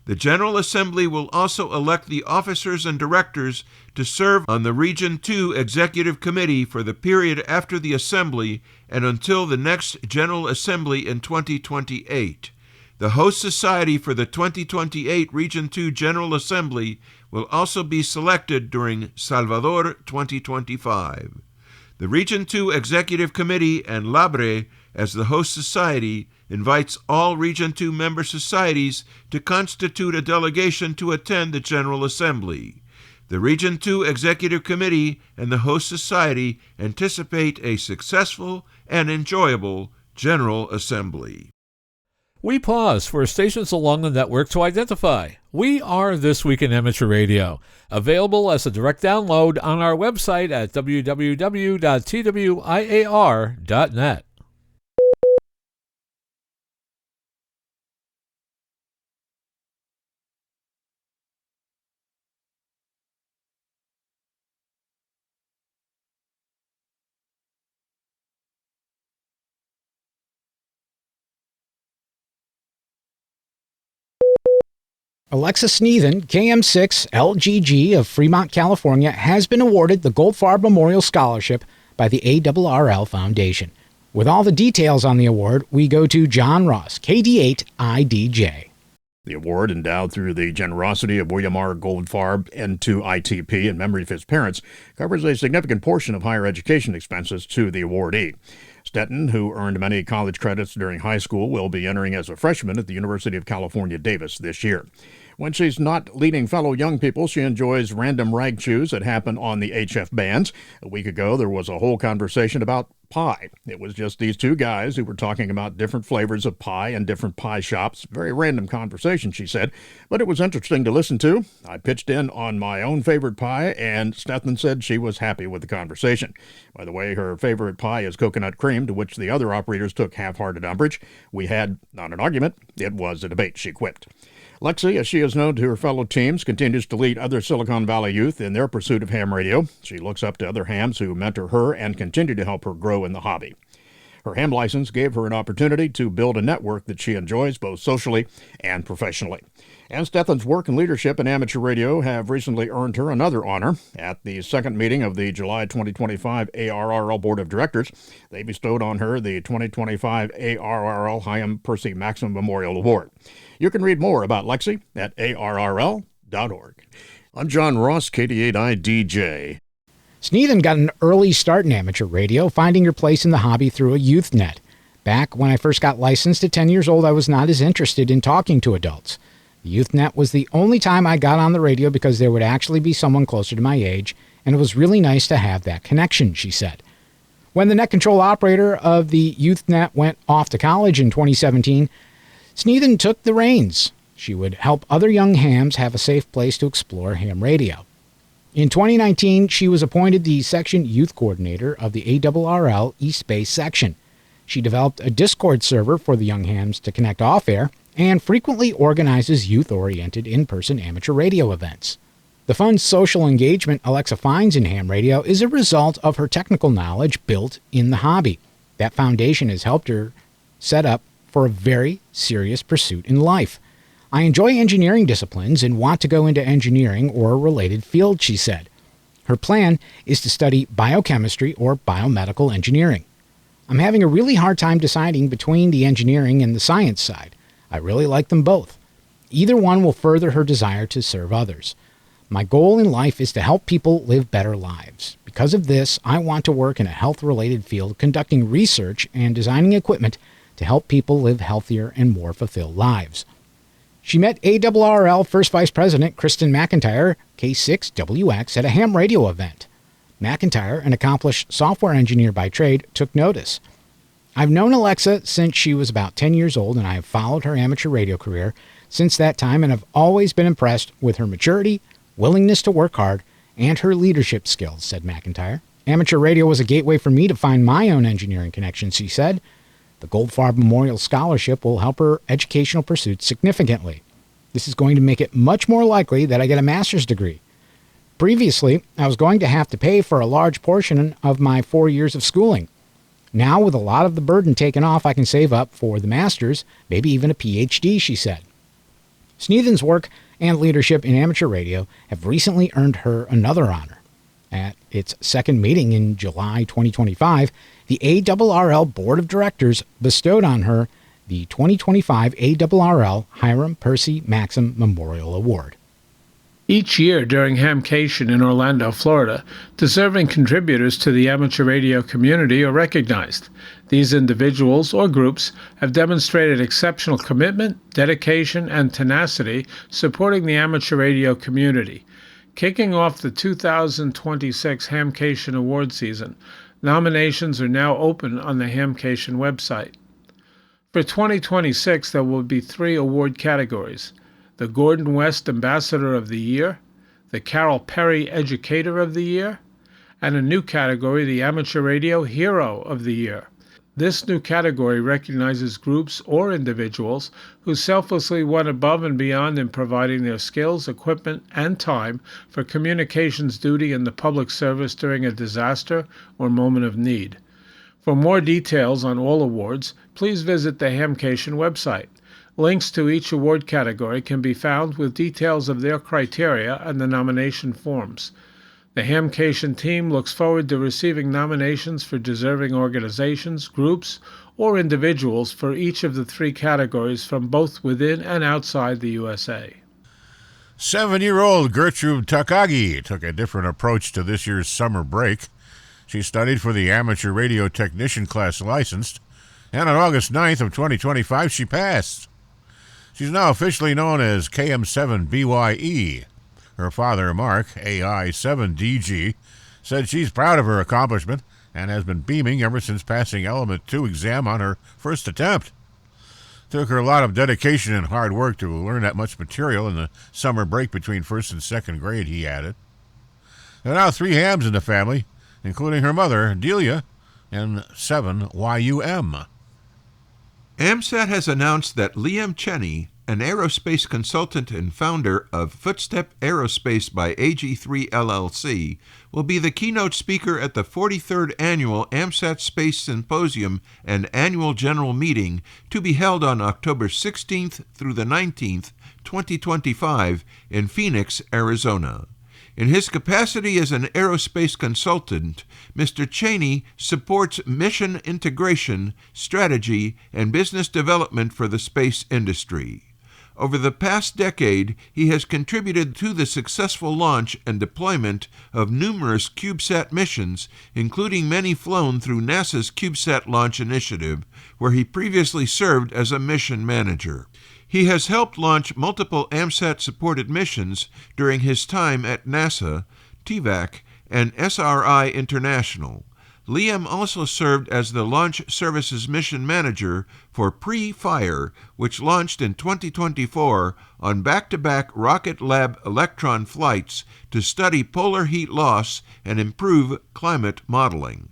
The General Assembly will also elect the officers and directors to serve on the Region 2 Executive Committee for the period after the Assembly and until the next General Assembly in 2028. The host society for the 2028 Region 2 General Assembly will also be selected during Salvador 2025. The Region 2 Executive Committee and LABRE, as the host society, invites all Region 2 member societies to constitute a delegation to attend the General Assembly. The Region 2 Executive Committee and the host society anticipate a successful and enjoyable General Assembly. We pause for stations along the network to identify. We are This Week in Amateur Radio, available as a direct download on our website at www.twiar.net. Alexa Sneathen, KM6 LGG of Fremont, California, has been awarded the Goldfarb Memorial Scholarship by the ARRL Foundation. With all the details on the award, we go to John Ross, KD8IDJ. The award, endowed through the generosity of William R. Goldfarb and to ITP in memory of his parents, covers a significant portion of higher education expenses to the awardee. Stetton, who earned many college credits during high school, will be entering as a freshman at the University of California, Davis this year. When she's not leading fellow young people, she enjoys random rag chews that happen on the HF bands. A week ago, there was a whole conversation about pie. It was just these two guys who were talking about different flavors of pie and different pie shops. Very random conversation, she said, but it was interesting to listen to. I pitched in on my own favorite pie, and Stetton said she was happy with the conversation. By the way, her favorite pie is coconut cream, to which the other operators took half-hearted umbrage. We had not an argument, it was a debate, she quipped. Lexi, as she is known to her fellow teams, continues to lead other Silicon Valley youth in their pursuit of ham radio. She looks up to other hams who mentor her and continue to help her grow in the hobby. Her ham license gave her an opportunity to build a network that she enjoys both socially and professionally. And Stethlen's work and leadership in amateur radio have recently earned her another honor. At the second meeting of the July 2025 ARRL Board of Directors, they bestowed on her the 2025 ARRL Hiram Percy Maxim Memorial Award. You can read more about Lexi at arrl.org. I'm John Ross, KD8I-DJ. Sneathen got an early start in amateur radio, finding her place in the hobby through a youth net. Back when I first got licensed at 10 years old, I was not as interested in talking to adults. The YouthNet was the only time I got on the radio because there would actually be someone closer to my age, and it was really nice to have that connection, she said. When the net control operator of the YouthNet went off to college in 2017, Sneathen took the reins. She would help other young hams have a safe place to explore ham radio. In 2019, she was appointed the section youth coordinator of the ARRL East Bay section. She developed a Discord server for the young hams to connect off-air, and frequently organizes youth-oriented in-person amateur radio events. The fun social engagement Alexa finds in ham radio is a result of her technical knowledge built in the hobby. That foundation has helped her set up for a very serious pursuit in life. I enjoy engineering disciplines and want to go into engineering or a related field, she said. Her plan is to study biochemistry or biomedical engineering. I'm having a really hard time deciding between the engineering and the science side. I really like them both. Either one will further her desire to serve others. My goal in life is to help people live better lives. Because of this, I want to work in a health-related field, conducting research and designing equipment to help people live healthier and more fulfilled lives. She met ARRL First Vice President Kristen McIntyre, K6WX, at a ham radio event. McIntyre, an accomplished software engineer by trade, took notice. I've known Alexa since she was about 10 years old, and I have followed her amateur radio career since that time and have always been impressed with her maturity, willingness to work hard, and her leadership skills, said McIntyre. Amateur radio was a gateway for me to find my own engineering connections, she said. The Goldfarb Memorial Scholarship will help her educational pursuits significantly. This is going to make it much more likely that I get a master's degree. Previously, I was going to have to pay for a large portion of my 4 years of schooling. Now, with a lot of the burden taken off, I can save up for the master's, maybe even a PhD, she said. Sneathen's work and leadership in amateur radio have recently earned her another honor. At its second meeting in July 2025, the ARRL Board of Directors bestowed on her the 2025 ARRL Hiram Percy Maxim Memorial Award. Each year during Hamcation in Orlando, Florida, deserving contributors to the amateur radio community are recognized. These individuals or groups have demonstrated exceptional commitment, dedication, and tenacity supporting the amateur radio community. Kicking off the 2026 Hamcation award season, nominations are now open on the Hamcation website. For 2026, there will be 3 award categories: the Gordon West Ambassador of the Year, the Carol Perry Educator of the Year, and a new category, the Amateur Radio Hero of the Year. This new category recognizes groups or individuals who selflessly went above and beyond in providing their skills, equipment, and time for communications duty in the public service during a disaster or moment of need. For more details on all awards, please visit the Hamcation website. Links to each award category can be found with details of their criteria and the nomination forms. The Hamcation team looks forward to receiving nominations for deserving organizations, groups, or individuals for each of the 3 categories from both within and outside the USA. 7-year-old Gertrude Takagi took a different approach to this year's summer break. She studied for the amateur radio technician class licensed, and on August 9th of 2025 she passed. She's now officially known as KM7BYE. Her father, Mark, AI7DG, said she's proud of her accomplishment and has been beaming ever since passing Element 2 exam on her first attempt. Took her a lot of dedication and hard work to learn that much material in the summer break between first and second grade, he added. There are now 3 hams in the family, including her mother, Delia, and 7 YUM. AMSAT has announced that Liam Cheney, an aerospace consultant and founder of Footstep Aerospace by AG3 LLC, will be the keynote speaker at the 43rd Annual AMSAT Space Symposium and Annual General Meeting to be held on October 16th through the 19th, 2025 in Phoenix, Arizona. In his capacity as an aerospace consultant, Mr. Cheney supports mission integration, strategy, and business development for the space industry. Over the past decade, he has contributed to the successful launch and deployment of numerous CubeSat missions, including many flown through NASA's CubeSat Launch Initiative, where he previously served as a mission manager. He has helped launch multiple AMSAT-supported missions during his time at NASA, TVAC, and SRI International. Liam also served as the Launch Services Mission Manager for Pre-Fire, which launched in 2024 on back-to-back Rocket Lab Electron flights to study polar heat loss and improve climate modeling.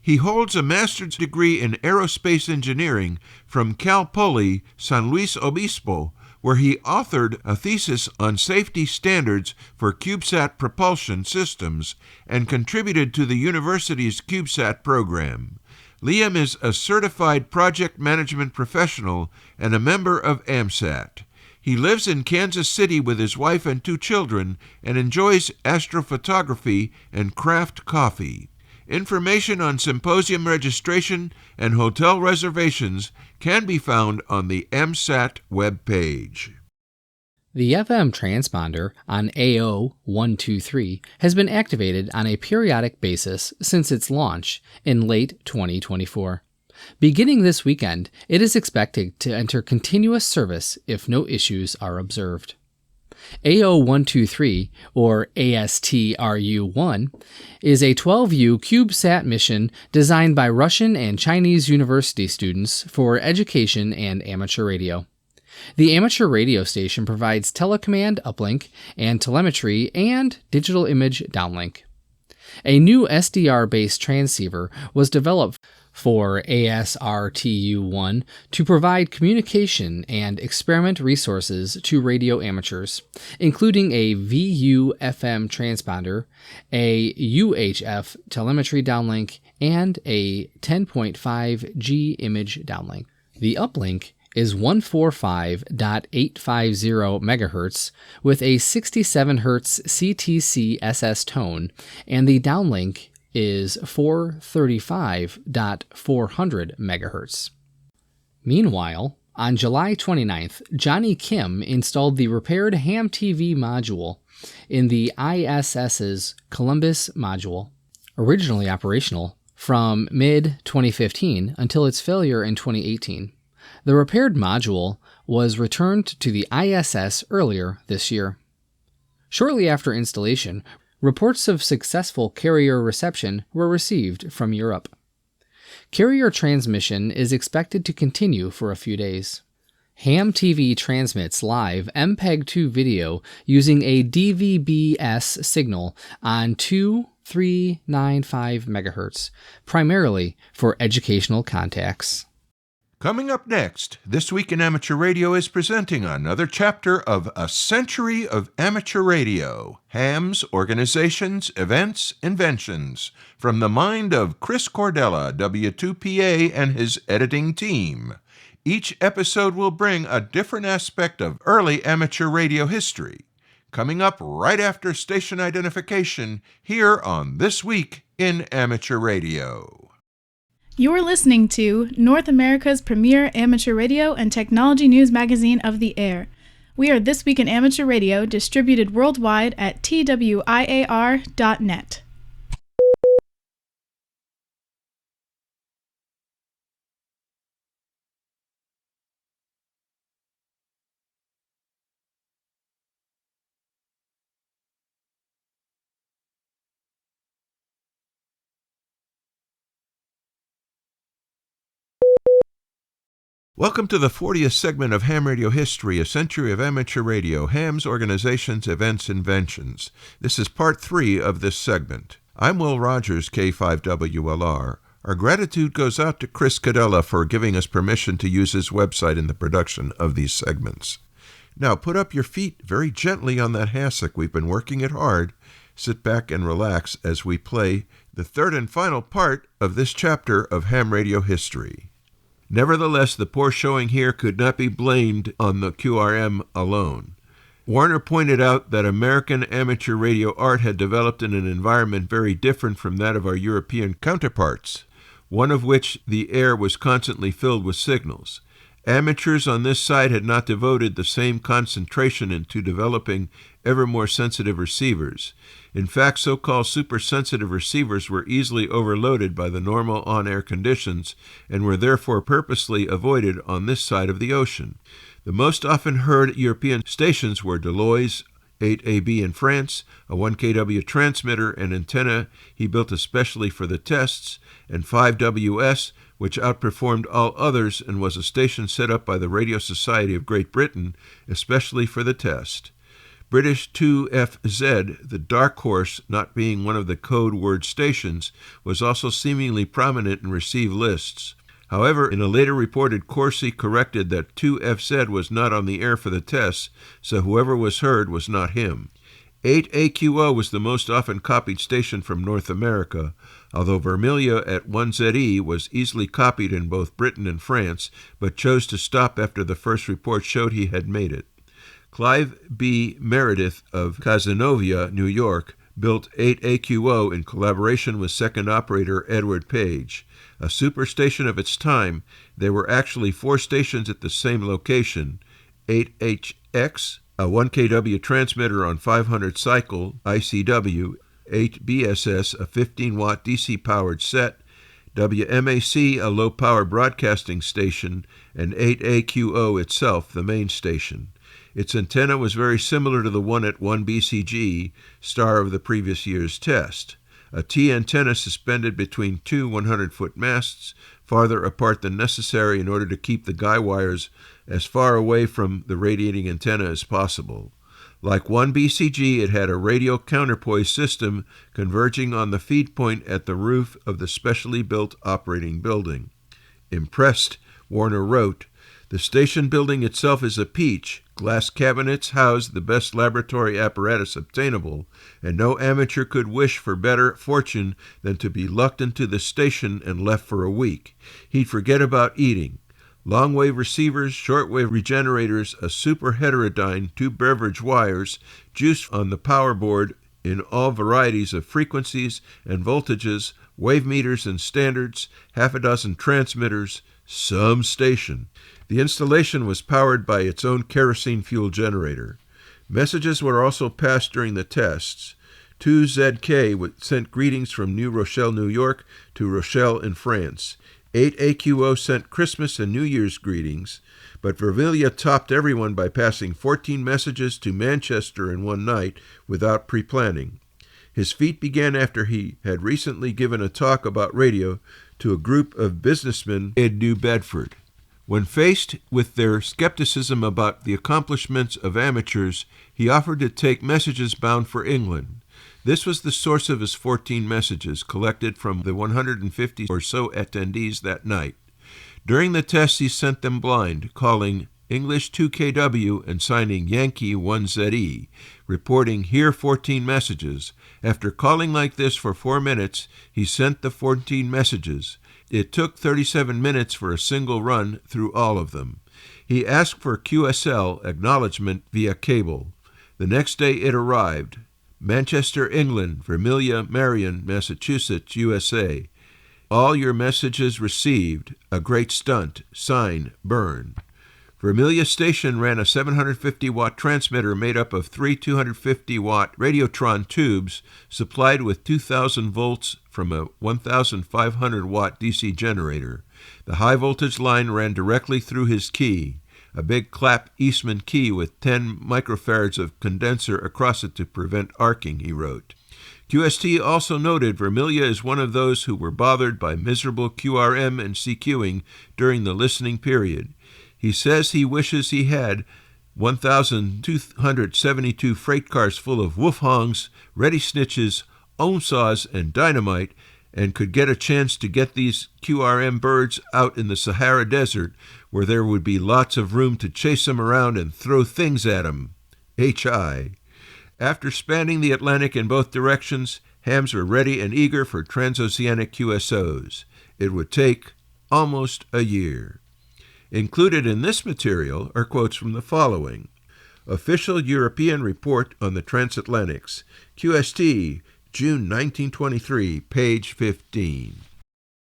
He holds a master's degree in aerospace engineering from Cal Poly San Luis Obispo, where he authored a thesis on safety standards for CubeSat propulsion systems and contributed to the university's CubeSat program. Liam is a certified project management professional and a member of AMSAT. He lives in Kansas City with his wife and 2 children and enjoys astrophotography and craft coffee. Information on symposium registration and hotel reservations can be found on the AMSAT webpage. The FM transponder on AO123 has been activated on a periodic basis since its launch in late 2024. Beginning this weekend, it is expected to enter continuous service if no issues are observed. AO123, or ASTRU-1, is a 12U CubeSat mission designed by Russian and Chinese university students for education and amateur radio. The amateur radio station provides telecommand uplink and telemetry and digital image downlink. A new SDR-based transceiver was developed for ASRTU-1 to provide communication and experiment resources to radio amateurs, including a VU-FM transponder, a UHF telemetry downlink, and a 10.5G image downlink. The uplink is 145.850 MHz with a 67 Hz CTC SS tone, and the downlink is 435.400 MHz. Meanwhile, on July 29th, Johnny Kim installed the repaired ham TV module in the ISS's Columbus module, originally operational from mid-2015 until its failure in 2018. The repaired module was returned to the ISS earlier this year. Shortly after installation, reports of successful carrier reception were received from Europe. Carrier transmission is expected to continue for a few days. Ham TV transmits live MPEG-2 video using a DVB-S signal on 2395 MHz, primarily for educational contacts. Coming up next, This Week in Amateur Radio is presenting another chapter of A Century of Amateur Radio, Hams, Organizations, Events, Inventions, from the mind of Chris Cordella, W2PA, and his editing team. Each episode will bring a different aspect of early amateur radio history. Coming up right after station identification, here on This Week in Amateur Radio. You're listening to North America's premier amateur radio and technology news magazine of the air. We are This Week in Amateur Radio, distributed worldwide at twiar.net. Welcome to the 40th segment of Ham Radio History, A Century of Amateur Radio, Hams, Organizations, Events, Inventions. This is part 3 of this segment. I'm Will Rogers, K5WLR. Our gratitude goes out to Chris Cordella for giving us permission to use his website in the production of these segments. Now put up your feet very gently on that hassock. We've been working it hard. Sit back and relax as we play the third and final part of this chapter of ham radio history. Nevertheless, the poor showing here could not be blamed on the QRM alone. Warner pointed out that American amateur radio art had developed in an environment very different from that of our European counterparts, one of which the air was constantly filled with signals. Amateurs on this side had not devoted the same concentration into developing ever more sensitive receivers. In fact, so-called super-sensitive receivers were easily overloaded by the normal on-air conditions and were therefore purposely avoided on this side of the ocean. The most often heard European stations were Deloy's 8AB in France, a 1 kW transmitter and antenna he built especially for the tests, and 5WS, which outperformed all others and was a station set up by the Radio Society of Great Britain, especially for the test. British 2FZ, the dark horse not being one of the code word stations, was also seemingly prominent in received lists. However, in a later reported Corsi corrected that 2FZ was not on the air for the tests, so whoever was heard was not him. 8AQO was the most often copied station from North America, although Vermilia at 1ZE was easily copied in both Britain and France, but chose to stop after the first report showed he had made it. Clive B. Meredith of Cazenovia, New York, built 8AQO in collaboration with second operator Edward Page. A superstation of its time, there were actually 4 stations at the same location: 8HX, a 1 kW transmitter on 500 cycle ICW, 8BSS, a 15-watt DC-powered set, WMAC, a low-power broadcasting station, and 8AQO itself, the main station. Its antenna was very similar to the one at 1BCG, star of the previous year's test. A T antenna suspended between 2 100-foot masts, farther apart than necessary in order to keep the guy wires as far away from the radiating antenna as possible. Like 1BCG, it had a radio counterpoise system converging on the feed point at the roof of the specially built operating building. Impressed, Warner wrote, "The station building itself is a peach. Glass cabinets house the best laboratory apparatus obtainable, and no amateur could wish for better fortune than to be lucked into the station and left for a week. He'd forget about eating. Long-wave receivers, short-wave regenerators, a super heterodyne, 2 beverage wires, juice on the power board in all varieties of frequencies and voltages, wave meters and standards, 6 transmitters, some station." The installation was powered by its own kerosene fuel generator. Messages were also passed during the tests. 2ZK sent greetings from New Rochelle, New York to Rochelle in France. 8AQO sent Christmas and New Year's greetings, but Vermilia topped everyone by passing 14 messages to Manchester in one night without pre-planning. His feat began after he had recently given a talk about radio to a group of businessmen in New Bedford. When faced with their skepticism about the accomplishments of amateurs, he offered to take messages bound for England. This was the source of his 14 messages, collected from the 150 or so attendees that night. During the tests, he sent them blind, calling English 2KW and signing Yankee 1ZE, reporting "Here 14 messages." After calling like this for 4 minutes, he sent the 14 messages. It took 37 minutes for a single run through all of them. He asked for QSL acknowledgement via cable. The next day it arrived. Manchester, England, Vermilia, Marion, Massachusetts, USA. All your messages received. A great stunt. Sign, Byrne. Vermilia Station ran a 750-watt transmitter made up of 3 250-watt Radiotron tubes supplied with 2,000 volts from a 1,500-watt DC generator. The high-voltage line ran directly through his key, a big clap Eastman key with 10 microfarads of condenser across it to prevent arcing, he wrote. QST also noted Vermilia is one of those who were bothered by miserable QRM and CQing during the listening period. He says he wishes he had 1,272 freight cars full of wolf hongs, ready snitches, ohm saws, and dynamite, and could get a chance to get these QRM birds out in the Sahara Desert, where there would be lots of room to chase them around and throw things at them. HI. After spanning the Atlantic in both directions, hams were ready and eager for transoceanic QSOs. It would take almost a year. Included in this material are quotes from the following: Official European Report on the Transatlantics, QST, June 1923, page 15.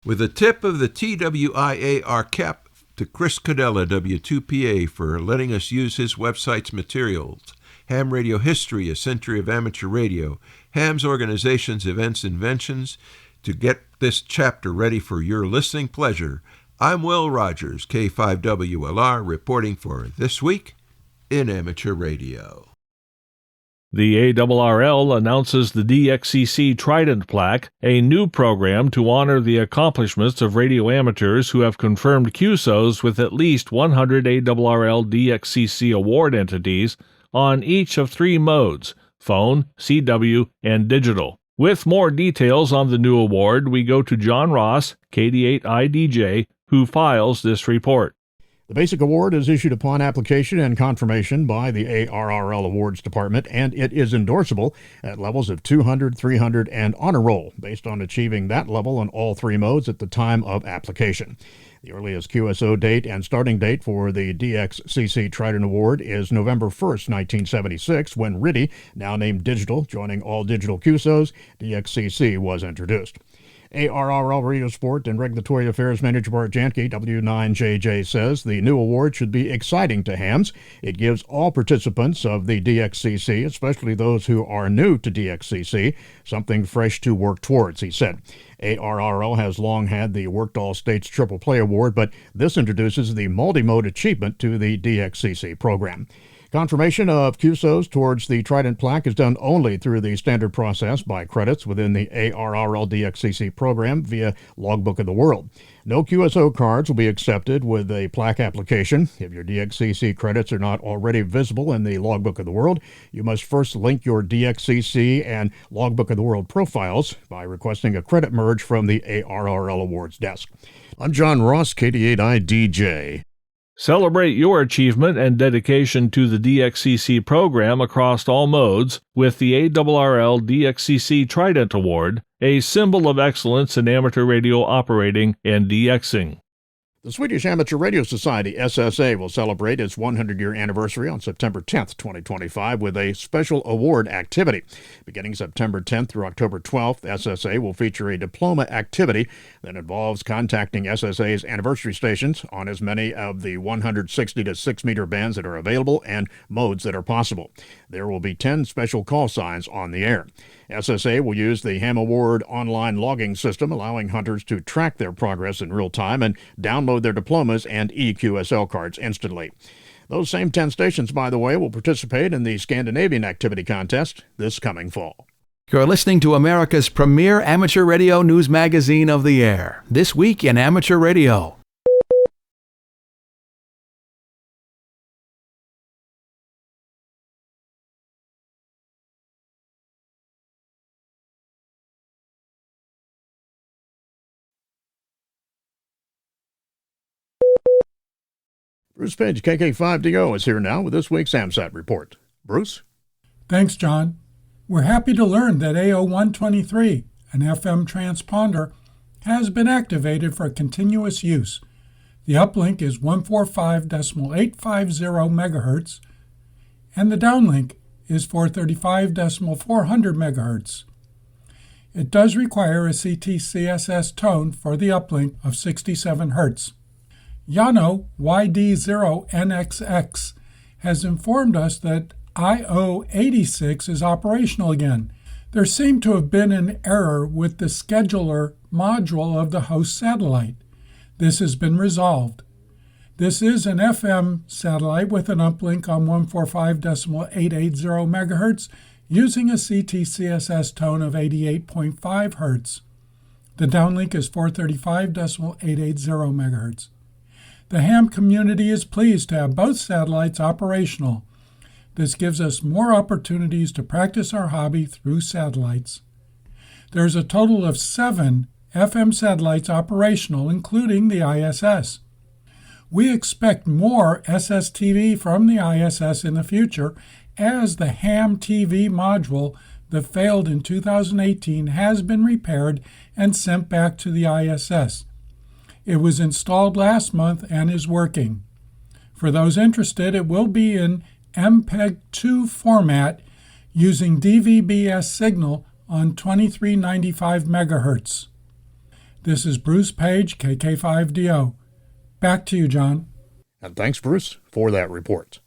With a tip of the TWIAR cap to Chris Cadella, W2PA, for letting us use his website's materials. Ham Radio History, A Century of Amateur Radio, Ham's Organizations, Events, Inventions. To get this chapter ready for your listening pleasure, I'm Will Rogers, K5WLR, reporting for This Week in Amateur Radio. The ARRL announces the DXCC Trident Plaque, a new program to honor the accomplishments of radio amateurs who have confirmed QSOs with at least 100 ARRL DXCC award entities on each of 3 modes: phone, CW, and digital. With more details on the new award, we go to John Ross, KD8IDJ, who files this report. The basic award is issued upon application and confirmation by the ARRL Awards Department, and it is endorsable at levels of 200, 300, and Honor Roll, based on achieving that level on all 3 modes at the time of application. The earliest QSO date and starting date for the DXCC Trident Award is November 1st, 1976, when RTTY, now named Digital, joining all digital QSOs, DXCC was introduced. ARRL Radio Sport and Regulatory Affairs Manager Bart Janke, W9JJ, says the new award should be exciting to hams. It gives all participants of the DXCC, especially those who are new to DXCC, something fresh to work towards, he said. ARRL has long had the Worked All States Triple Play Award, but this introduces the multi-mode achievement to the DXCC program. Confirmation of QSOs towards the Trident plaque is done only through the standard process by credits within the ARRL DXCC program via Logbook of the World. No QSO cards will be accepted with a plaque application. If your DXCC credits are not already visible in the Logbook of the World, you must first link your DXCC and Logbook of the World profiles by requesting a credit merge from the ARRL Awards desk. I'm John Ross, KD8IDJ. Celebrate your achievement and dedication to the DXCC program across all modes with the ARRL DXCC Trident Award, a symbol of excellence in amateur radio operating and DXing. The Swedish Amateur Radio Society, SSA, will celebrate its 100-year anniversary on September 10th, 2025, with a special award activity. Beginning September 10th through October 12th, SSA will feature a diploma activity that involves contacting SSA's anniversary stations on as many of the 160 to 6-meter bands that are available and modes that are possible. There will be 10 special call signs on the air. SSA will use the Ham Award online logging system, allowing hunters to track their progress in real time and download their diplomas and EQSL cards instantly. Those same 10 stations, by the way, will participate in the Scandinavian Activity Contest this coming fall. You're listening to America's premier amateur radio news magazine of the air, This Week in Amateur Radio. Bruce Page, KK5DO, is here now with this week's AMSAT report. Bruce? Thanks, John. We're happy to learn that AO123, an FM transponder, has been activated for continuous use. The uplink is 145.850 MHz, and the downlink is 435.400 MHz. It does require a CTCSS tone for the uplink of 67 Hz. Yano YD0NXX has informed us that IO86 is operational again. There seemed to have been an error with the scheduler module of the host satellite. This has been resolved. This is an FM satellite with an uplink on 145.880 MHz using a CTCSS tone of 88.5 Hz. The downlink is 435.880 MHz. The ham community is pleased to have both satellites operational. This gives us more opportunities to practice our hobby through satellites. There's a total of 7 FM satellites operational, including the ISS. We expect more SSTV from the ISS in the future as the ham TV module that failed in 2018 has been repaired and sent back to the ISS. It was installed last month and is working. For those interested, it will be in MPEG-2 format using DVB-S signal on 2395 MHz. This is Bruce Page, KK5DO. Back to you, John. And thanks, Bruce, for that report.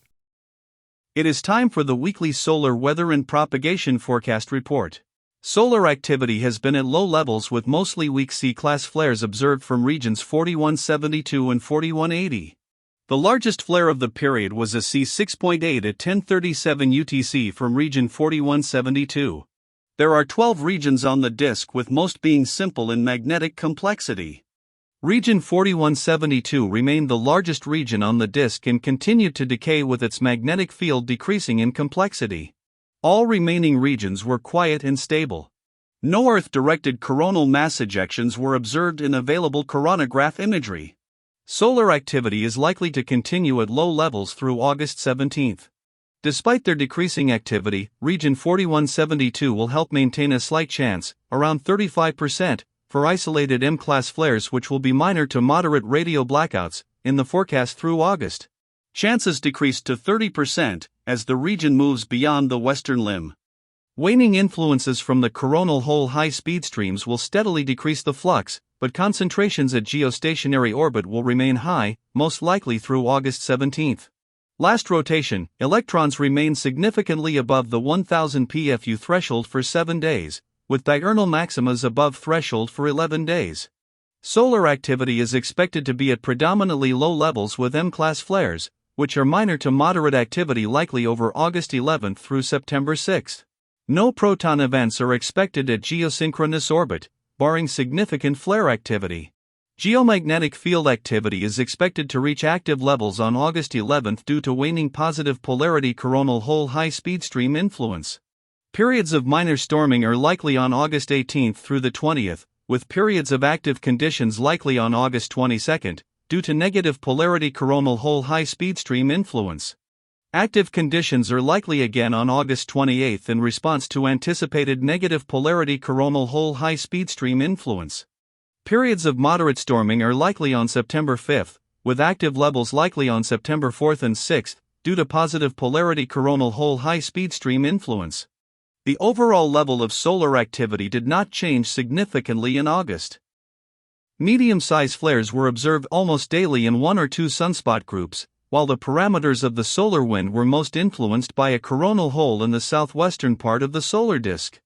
It is time for the weekly solar weather and propagation forecast report. Solar activity has been at low levels with mostly weak C-class flares observed from regions 4172 and 4180. The largest flare of the period was a C6.8 at 1037 UTC from region 4172. There are 12 regions on the disk, with most being simple in magnetic complexity. Region 4172 remained the largest region on the disk and continued to decay with its magnetic field decreasing in complexity. All remaining regions were quiet and stable. No Earth-directed coronal mass ejections were observed in available coronagraph imagery. Solar activity is likely to continue at low levels through August 17. Despite their decreasing activity, region 4172 will help maintain a slight chance, around 35%, for isolated M-class flares which will be minor to moderate radio blackouts in the forecast through August. Chances decreased to 30% as the region moves beyond the western limb. Waning influences from the coronal hole high-speed streams will steadily decrease the flux, but concentrations at geostationary orbit will remain high, most likely through August 17. Last rotation, electrons remain significantly above the 1000 PFU threshold for 7 days, with diurnal maximas above threshold for 11 days. Solar activity is expected to be at predominantly low levels with M-class flares, which are minor to moderate activity likely over August 11 through September 6. No proton events are expected at geosynchronous orbit, barring significant flare activity. Geomagnetic field activity is expected to reach active levels on August 11 due to waning positive polarity coronal hole high-speed stream influence. Periods of minor storming are likely on August 18 through the 20th, with periods of active conditions likely on August 22 due to negative polarity coronal hole high-speed stream influence. Active conditions are likely again on August 28 in response to anticipated negative polarity coronal hole high-speed stream influence. Periods of moderate storming are likely on September 5, with active levels likely on September 4 and 6 due to positive polarity coronal hole high-speed stream influence. The overall level of solar activity did not change significantly in August. Medium-sized flares were observed almost daily in one or two sunspot groups, while the parameters of the solar wind were most influenced by a coronal hole in the southwestern part of the solar disk.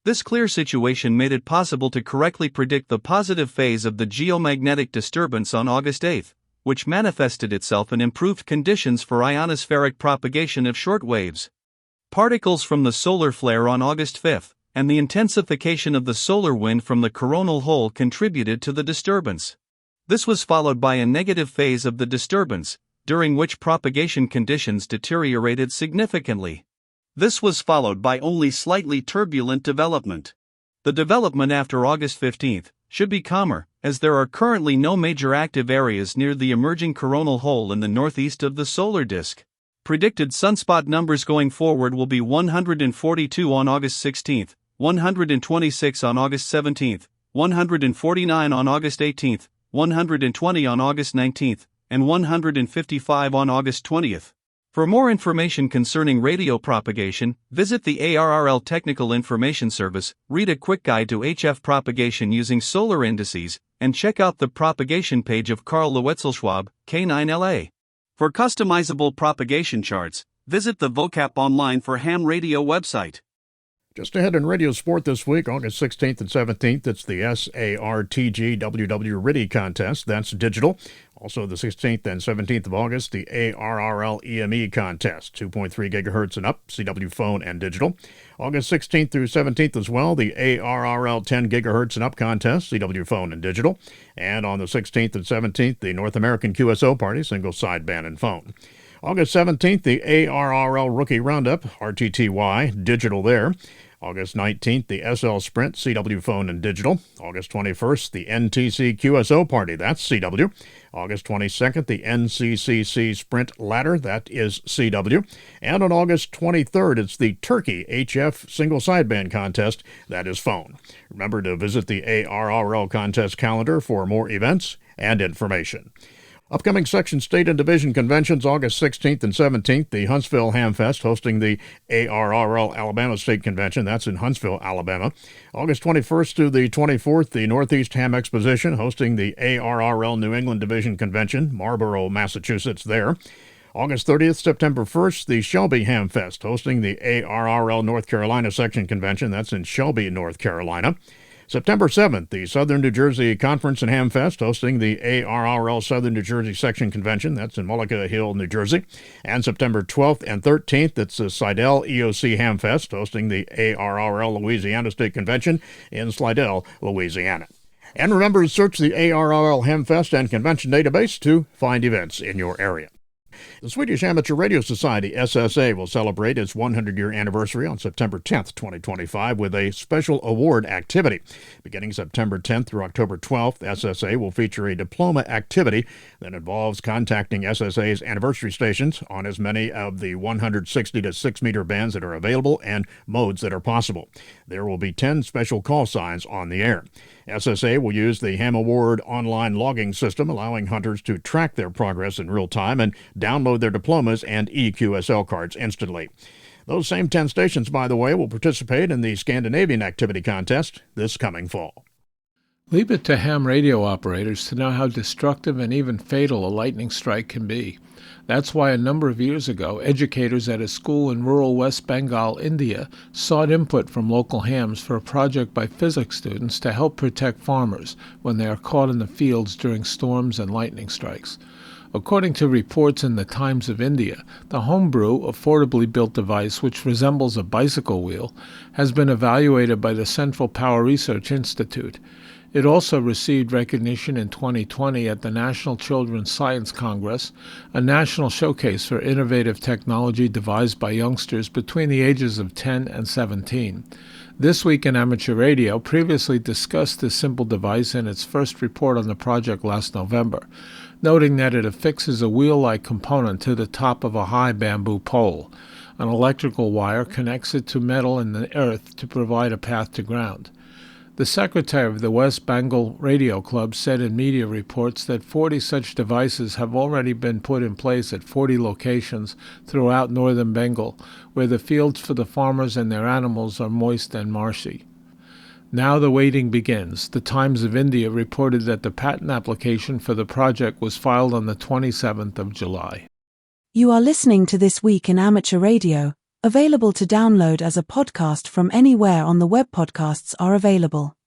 This clear situation made it possible to correctly predict the positive phase of the geomagnetic disturbance on August 8, which manifested itself in improved conditions for ionospheric propagation of short waves. Particles from the solar flare on August 5, and the intensification of the solar wind from the coronal hole contributed to the disturbance. This was followed by a negative phase of the disturbance, during which propagation conditions deteriorated significantly. This was followed by only slightly turbulent development. The development after August 15 should be calmer, as there are currently no major active areas near the emerging coronal hole in the northeast of the solar disk. Predicted sunspot numbers going forward will be 142 on August 16, 126 on August 17, 149 on August 18, 120 on August 19, and 155 on August 20. For more information concerning radio propagation, visit the ARRL Technical Information Service, read a quick guide to HF propagation using solar indices, and check out the propagation page of Karl Lewetzelschwab, K9LA. For customizable propagation charts, visit the VOCAP Online for Ham Radio website. Just ahead in radio sport this week, August 16th and 17th, it's the SARTG WW RIDI contest. That's digital. Also the 16th and 17th of August, the ARRL EME contest, 2.3 gigahertz and up, CW phone and digital. August 16th through 17th as well, the ARRL 10 gigahertz and up contest, CW phone and digital. And on the 16th and 17th, the North American QSO party, single sideband and phone. August 17th, the ARRL Rookie Roundup, RTTY, digital there. August 19th, the SL Sprint, CW Phone and Digital. August 21st, the NTC QSO Party, that's CW. August 22nd, the NCCC Sprint Ladder, that is CW. And on August 23rd, it's the Turkey HF Single Sideband Contest, that is Phone. Remember to visit the ARRL contest calendar for more events and information. Upcoming Section State and Division Conventions, August 16th and 17th, the Huntsville Hamfest hosting the ARRL Alabama State Convention. That's in Huntsville, Alabama. August 21st to the 24th, the Northeast Ham Exposition hosting the ARRL New England Division Convention, Marlborough, Massachusetts there. August 30th, September 1st, the Shelby Hamfest hosting the ARRL North Carolina Section Convention. That's in Shelby, North Carolina. September 7th, the Southern New Jersey Conference and Hamfest hosting the ARRL Southern New Jersey Section Convention. That's in Mullica Hill, New Jersey. And September 12th and 13th, it's the Slidell EOC Hamfest hosting the ARRL Louisiana State Convention in Slidell, Louisiana. And remember to search the ARRL Hamfest and Convention database to find events in your area. The Swedish Amateur Radio Society, SSA, will celebrate its 100-year anniversary on September 10th, 2025, with a special award activity. Beginning September 10th through October 12th, SSA will feature a diploma activity that involves contacting SSA's anniversary stations on as many of the 160 to 6-meter bands that are available and modes that are possible. There will be 10 special call signs on the air. SSA will use the Ham Award online logging system, allowing hunters to track their progress in real time and download their diplomas and EQSL cards instantly. Those same 10 stations, by the way, will participate in the Scandinavian Activity Contest this coming fall. Leave it to ham radio operators to know how destructive and even fatal a lightning strike can be. That's why a number of years ago, educators at a school in rural West Bengal, India, sought input from local hams for a project by physics students to help protect farmers when they are caught in the fields during storms and lightning strikes. According to reports in the Times of India, the homebrew, affordably built device, which resembles a bicycle wheel, has been evaluated by the Central Power Research Institute. It also received recognition in 2020 at the National Children's Science Congress, a national showcase for innovative technology devised by youngsters between the ages of 10 and 17. This Week in Amateur Radio previously discussed this simple device in its first report on the project last November, noting that it affixes a wheel-like component to the top of a high bamboo pole. An electrical wire connects it to metal in the earth to provide a path to ground. The secretary of the West Bengal Radio Club said in media reports that 40 such devices have already been put in place at 40 locations throughout northern Bengal, where the fields for the farmers and their animals are moist and marshy. Now the waiting begins. The Times of India reported that the patent application for the project was filed on the 27th of July. You are listening to This Week in Amateur Radio, available to download as a podcast from anywhere on the web podcasts are available.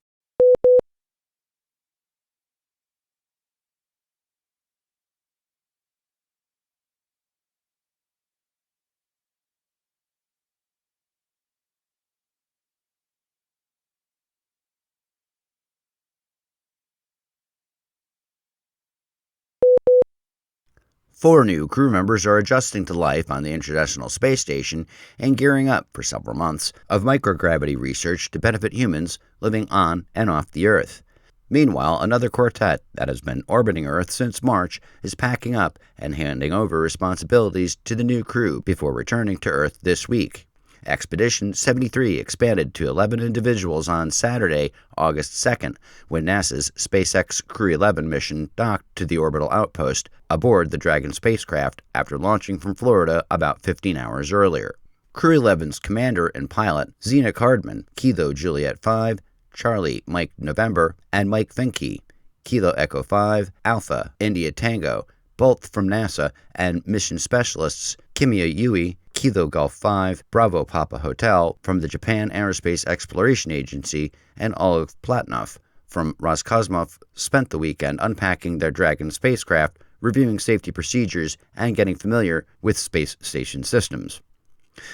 Four new crew members are adjusting to life on the International Space Station and gearing up for several months of microgravity research to benefit humans living on and off the Earth. Meanwhile, another quartet that has been orbiting Earth since March is packing up and handing over responsibilities to the new crew before returning to Earth this week. Expedition 73 expanded to 11 individuals on Saturday, August 2nd, when NASA's SpaceX Crew 11 mission docked to the orbital outpost aboard the Dragon spacecraft after launching from Florida about 15 hours earlier. Crew 11's commander and pilot, Zena Cardman, Kilo Juliet 5, Charlie Mike November, and Mike Finke, Kilo Echo 5, Alpha India Tango, both from NASA, and mission specialists Kimia Yui, Kilo Golf 5, Bravo Papa Hotel from the Japan Aerospace Exploration Agency, and Oleg Platnov from Roscosmos spent the weekend unpacking their Dragon spacecraft, reviewing safety procedures, and getting familiar with space station systems.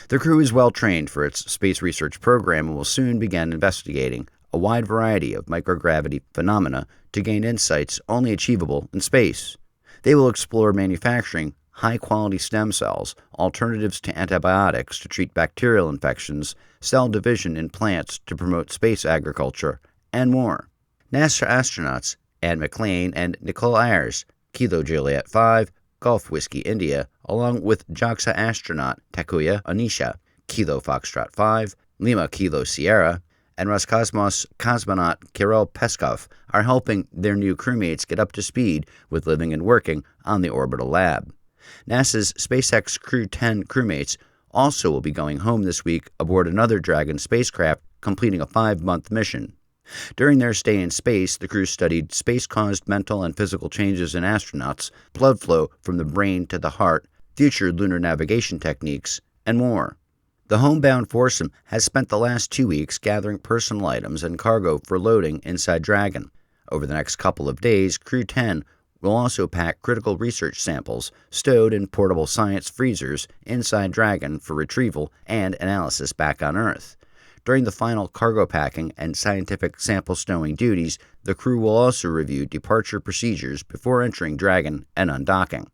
The crew is well trained for its space research program and will soon begin investigating a wide variety of microgravity phenomena to gain insights only achievable in space. They will explore manufacturing high-quality stem cells, alternatives to antibiotics to treat bacterial infections, cell division in plants to promote space agriculture, and more. NASA astronauts Anne McLean and Nicole Ayers, Kilo Juliet 5, Golf Whiskey India, along with JAXA astronaut Takuya Onisha, Kilo Foxtrot 5, Lima Kilo Sierra, and Roscosmos cosmonaut Kirill Peskov are helping their new crewmates get up to speed with living and working on the orbital lab. NASA's SpaceX Crew 10 crewmates also will be going home this week aboard another Dragon spacecraft, completing a 5-month mission. During their stay in space, the crew studied space-caused mental and physical changes in astronauts, blood flow from the brain to the heart, future lunar navigation techniques, and more. The homebound foursome has spent the last 2 weeks gathering personal items and cargo for loading inside Dragon. Over the next couple of days, Crew 10 will also pack critical research samples stowed in portable science freezers inside Dragon for retrieval and analysis back on Earth. During the final cargo packing and scientific sample stowing duties, the crew will also review departure procedures before entering Dragon and undocking.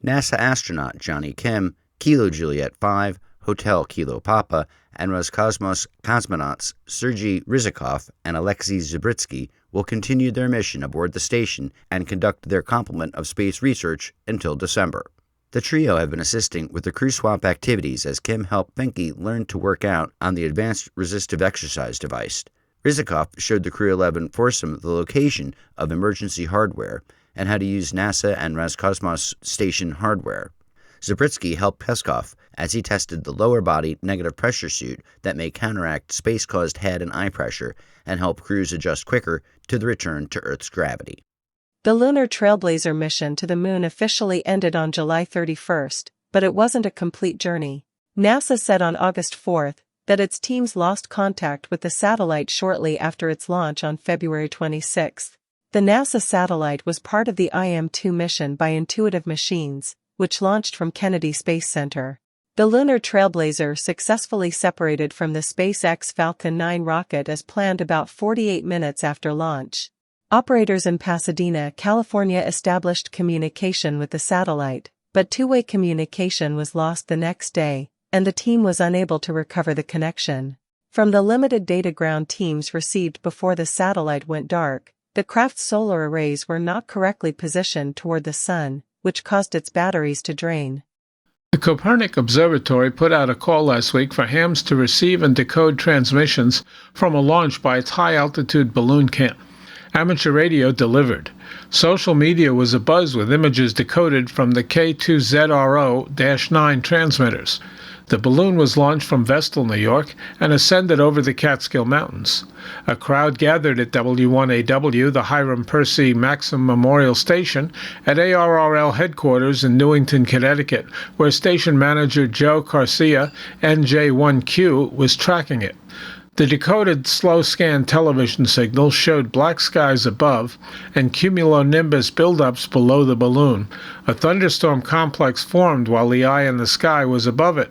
NASA astronaut Johnny Kim, Kilo Juliet 5, Hotel Kilo Papa, and Roscosmos cosmonauts Sergei Rizikov and Alexei Zabritsky will continue their mission aboard the station and conduct their complement of space research until December. The trio have been assisting with the crew swap activities as Kim helped Pinky learn to work out on the advanced resistive exercise device. Rizikov showed the Crew 11 foursome the location of emergency hardware and how to use NASA and Roscosmos station hardware. Zabritsky helped Peskov as he tested the lower body negative pressure suit that may counteract space-caused head and eye pressure and help crews adjust quicker to the return to Earth's gravity. The Lunar Trailblazer mission to the Moon officially ended on July 31st, but it wasn't a complete journey. NASA said on August 4th that its teams lost contact with the satellite shortly after its launch on February 26th. The NASA satellite was part of the IM-2 mission by Intuitive Machines, which launched from Kennedy Space Center. The Lunar Trailblazer successfully separated from the SpaceX Falcon 9 rocket as planned about 48 minutes after launch. Operators in Pasadena, California established communication with the satellite, but two-way communication was lost the next day, and the team was unable to recover the connection. From the limited data ground teams received before the satellite went dark, the craft's solar arrays were not correctly positioned toward the sun, which caused its batteries to drain. The Copernic Observatory put out a call last week for hams to receive and decode transmissions from a launch by its high-altitude balloon camp. Amateur radio delivered. Social media was abuzz with images decoded from the K2ZRO-9 transmitters. The balloon was launched from Vestal, New York, and ascended over the Catskill Mountains. A crowd gathered at W1AW, the Hiram Percy Maxim Memorial Station, at ARRL headquarters in Newington, Connecticut, where station manager Joe Garcia, NJ1Q, was tracking it. The decoded slow-scan television signal showed black skies above and cumulonimbus buildups below the balloon. A thunderstorm complex formed while the eye in the sky was above it.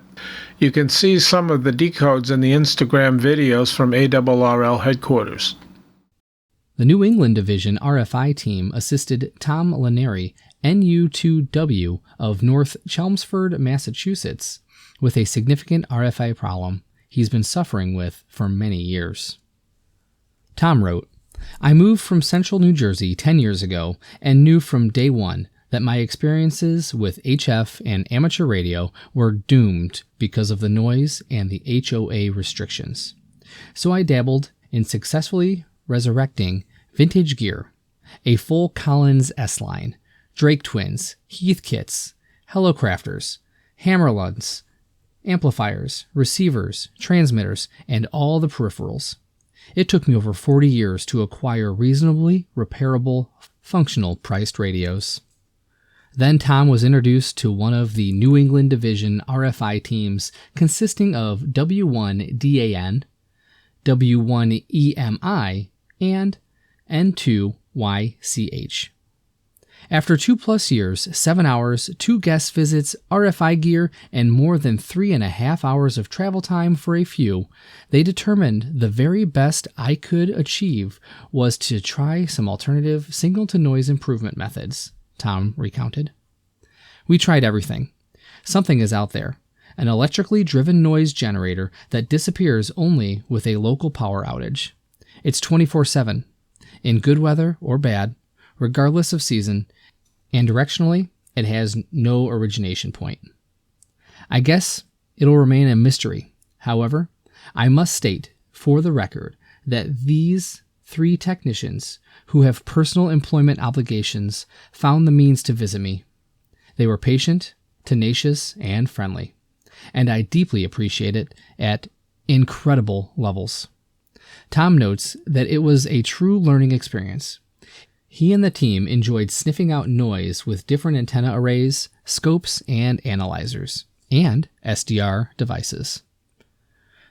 You can see some of the decodes in the Instagram videos from ARRL headquarters. The New England Division RFI team assisted Tom Laneri, NU2W of North Chelmsford, Massachusetts, with a significant RFI problem he's been suffering with for many years. Tom wrote, "I moved from central New Jersey 10 years ago and knew from day one that my experiences with HF and amateur radio were doomed because of the noise and the HOA restrictions. So I dabbled in successfully resurrecting vintage gear, a full Collins S-line, Drake Twins, Heath kits, Hellocrafters, Hammerluns, amplifiers, receivers, transmitters, and all the peripherals. It took me over 40 years to acquire reasonably repairable, functional priced radios." Then Tom was introduced to one of the New England Division RFI teams consisting of W1DAN, W1EMI, and N2YCH. After 2+ years, 7 hours, 2 guest visits, RFI gear, and more than 3.5 hours of travel time for a few, they determined the very best I could achieve was to try some alternative signal-to-noise improvement methods, Tom recounted. We tried everything. Something is out there. An electrically driven noise generator that disappears only with a local power outage. It's 24/7, in good weather or bad, regardless of season, and directionally, it has no origination point. I guess it'll remain a mystery. However, I must state, for the record, that these 3 technicians who have personal employment obligations found the means to visit me. They were patient, tenacious, and friendly, and I deeply appreciate it at incredible levels. Tom notes that it was a true learning experience. He and the team enjoyed sniffing out noise with different antenna arrays, scopes, and analyzers, and SDR devices.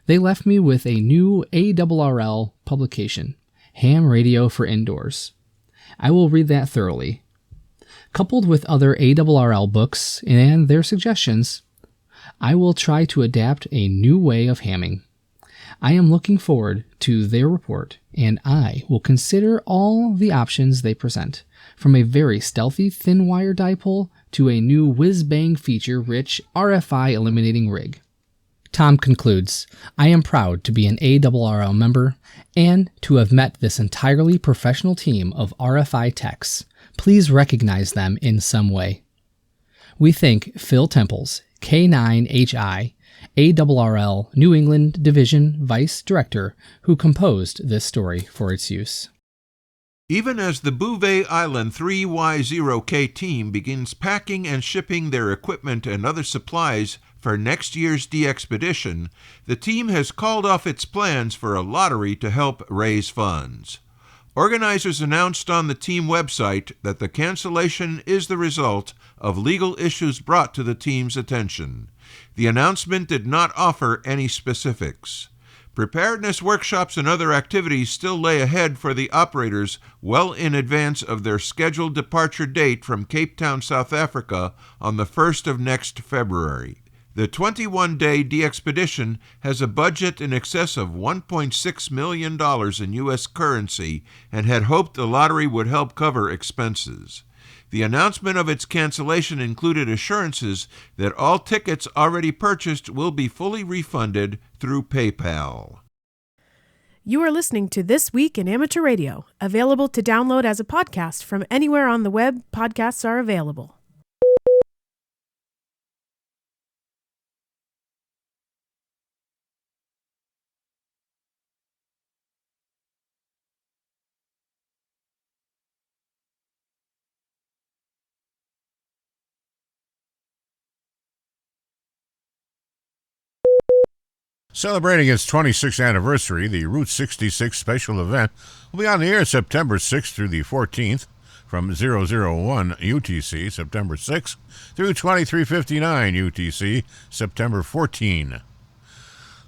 They left me with a new ARRL publication, Ham Radio for Indoors. I will read that thoroughly. Coupled with other ARRL books and their suggestions, I will try to adapt a new way of hamming. I am looking forward to their report, and I will consider all the options they present, from a very stealthy thin wire dipole to a new whiz-bang feature-rich RFI eliminating rig. Tom concludes, I am proud to be an ARRL member and to have met this entirely professional team of RFI techs. Please recognize them in some way. We thank Phil Temples, K9HI, ARRL New England Division Vice Director, who composed this story for its use. Even as the Bouvet Island 3Y0K team begins packing and shipping their equipment and other supplies for next year's DXpedition, the team has called off its plans for a lottery to help raise funds. Organizers announced on the team website that the cancellation is the result of legal issues brought to the team's attention. The announcement did not offer any specifics. Preparedness workshops and other activities still lay ahead for the operators well in advance of their scheduled departure date from Cape Town, South Africa on the 1st of next February. The 21-day DXpedition has a budget in excess of $1.6 million in U.S. currency and had hoped the lottery would help cover expenses. The announcement of its cancellation included assurances that all tickets already purchased will be fully refunded through PayPal. You are listening to This Week in Amateur Radio, available to download as a podcast from anywhere on the web podcasts are available. Celebrating its 26th anniversary, the Route 66 special event will be on the air September 6th through the 14th from 001 UTC September 6th through 2359 UTC September 14.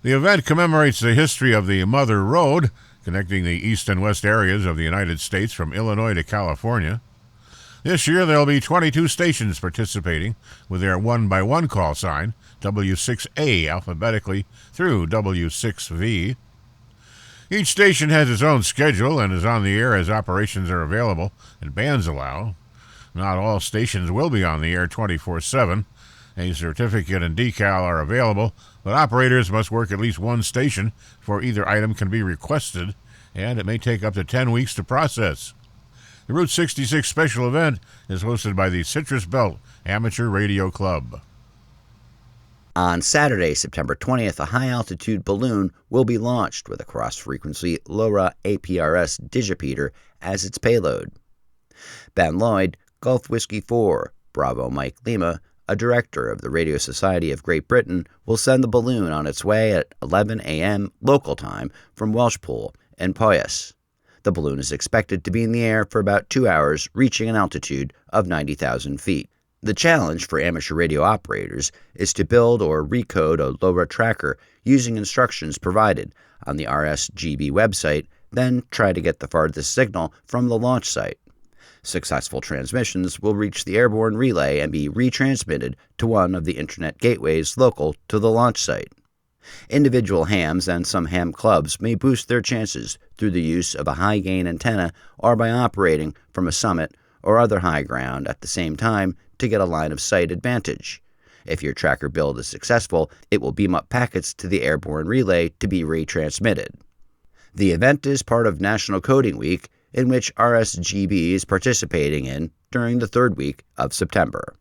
The event commemorates the history of the Mother Road, connecting the east and west areas of the United States from Illinois to California. This year there will be 22 stations participating with their 1x1 call sign, W6A alphabetically through W6V. Each station has its own schedule and is on the air as operations are available and bands allow. Not all stations will be on the air 24/7. A certificate and decal are available, but operators must work at least one station before either item can be requested, and it may take up to 10 weeks to process. The Route 66 special event is hosted by the Citrus Belt Amateur Radio Club. On Saturday, September 20th, a high-altitude balloon will be launched with a cross-frequency LoRa APRS digipeater as its payload. Ben Lloyd, Gulf Whiskey 4, Bravo Mike Lima, a director of the Radio Society of Great Britain, will send the balloon on its way at 11 a.m. local time from Welshpool and Poyas. The balloon is expected to be in the air for about 2 hours, reaching an altitude of 90,000 feet. The challenge for amateur radio operators is to build or recode a LoRa tracker using instructions provided on the RSGB website, then try to get the farthest signal from the launch site. Successful transmissions will reach the airborne relay and be retransmitted to one of the internet gateways local to the launch site. Individual hams and some ham clubs may boost their chances through the use of a high-gain antenna or by operating from a summit or other high ground at the same time to get a line of sight advantage. If your tracker build is successful, it will beam up packets to the airborne relay to be retransmitted. The event is part of National Coding Week, in which RSGB is participating in during the third week of September.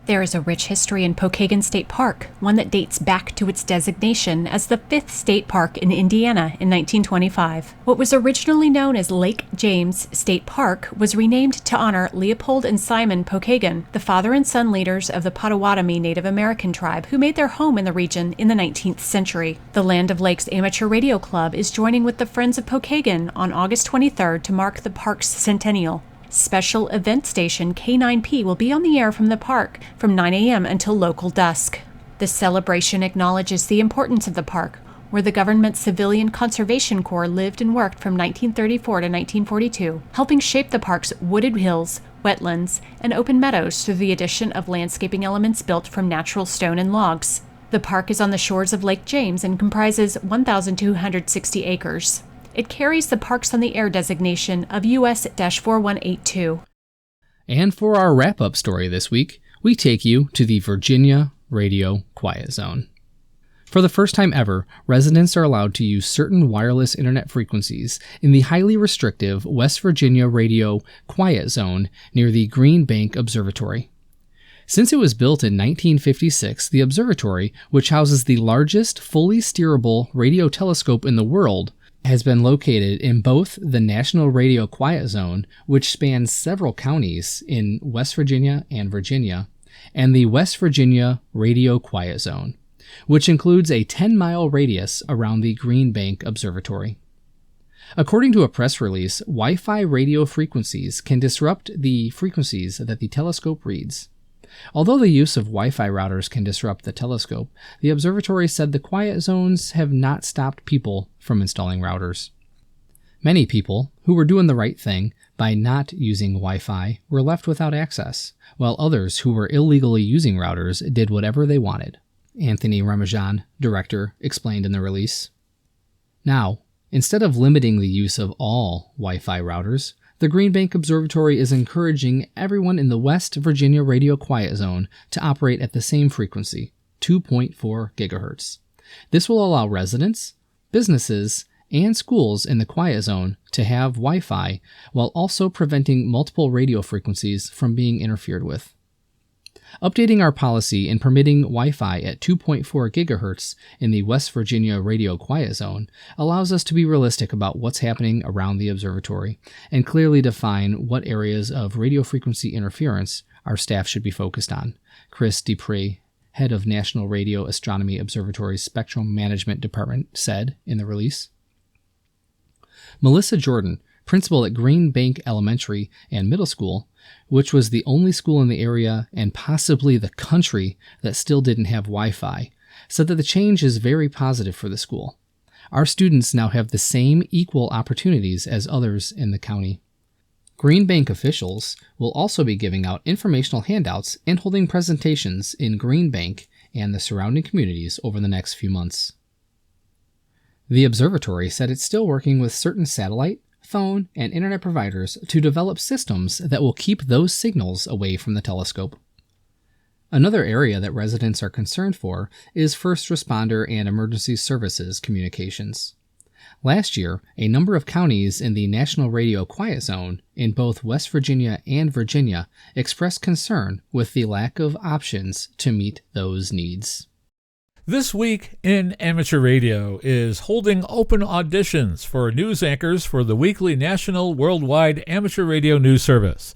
There is a rich history in Pokagon State Park, one that dates back to its designation as the 5th state park in Indiana in 1925. What was originally known as Lake James State Park was renamed to honor Leopold and Simon Pokagon, the father and son leaders of the Potawatomi Native American tribe who made their home in the region in the 19th century. The Land of Lakes Amateur Radio Club is joining with the Friends of Pokagon on August 23rd to mark the park's centennial. Special event station K9P will be on the air from the park from 9 a.m. until local dusk. The celebration acknowledges the importance of the park, where the government Civilian Conservation Corps lived and worked from 1934 to 1942, helping shape the park's wooded hills, wetlands, and open meadows through the addition of landscaping elements built from natural stone and logs. The park is on the shores of Lake James and comprises 1,260 acres. It carries the Parks on the Air designation of US-4182. And for our wrap-up story this week, we take you to the Virginia Radio Quiet Zone. For the first time ever, residents are allowed to use certain wireless internet frequencies in the highly restrictive West Virginia Radio Quiet Zone near the Green Bank Observatory. Since it was built in 1956, the observatory, which houses the largest fully steerable radio telescope in the world, has been located in both the National Radio Quiet Zone, which spans several counties in West Virginia and Virginia, and the West Virginia Radio Quiet Zone, which includes a 10-mile radius around the Green Bank Observatory. According to a press release, Wi-Fi radio frequencies can disrupt the frequencies that the telescope reads. Although the use of Wi-Fi routers can disrupt the telescope, the observatory said the quiet zones have not stopped people from installing routers. Many people, who were doing the right thing by not using Wi-Fi, were left without access, while others who were illegally using routers did whatever they wanted, Anthony Ramajan, director, explained in the release. Now, instead of limiting the use of all Wi-Fi routers, the Green Bank Observatory is encouraging everyone in the West Virginia Radio Quiet Zone to operate at the same frequency, 2.4 gigahertz. This will allow residents, businesses, and schools in the Quiet Zone to have Wi-Fi while also preventing multiple radio frequencies from being interfered with. Updating our policy and permitting Wi-Fi at 2.4 gigahertz in the West Virginia Radio Quiet Zone allows us to be realistic about what's happening around the observatory and clearly define what areas of radio frequency interference our staff should be focused on, Chris Dupree, head of National Radio Astronomy Observatory's Spectrum Management Department, said in the release. Melissa Jordan, principal at Green Bank Elementary and Middle School, which was the only school in the area and possibly the country that still didn't have Wi-Fi, said that the change is very positive for the school. Our students now have the same equal opportunities as others in the county. Green Bank officials will also be giving out informational handouts and holding presentations in Green Bank and the surrounding communities over the next few months. The observatory said it's still working with certain satellite, phone, and internet providers to develop systems that will keep those signals away from the telescope. Another area that residents are concerned for is first responder and emergency services communications. Last year, a number of counties in the National Radio Quiet Zone in both West Virginia and Virginia expressed concern with the lack of options to meet those needs. This Week in Amateur Radio is holding open auditions for news anchors for the weekly national worldwide amateur radio news service.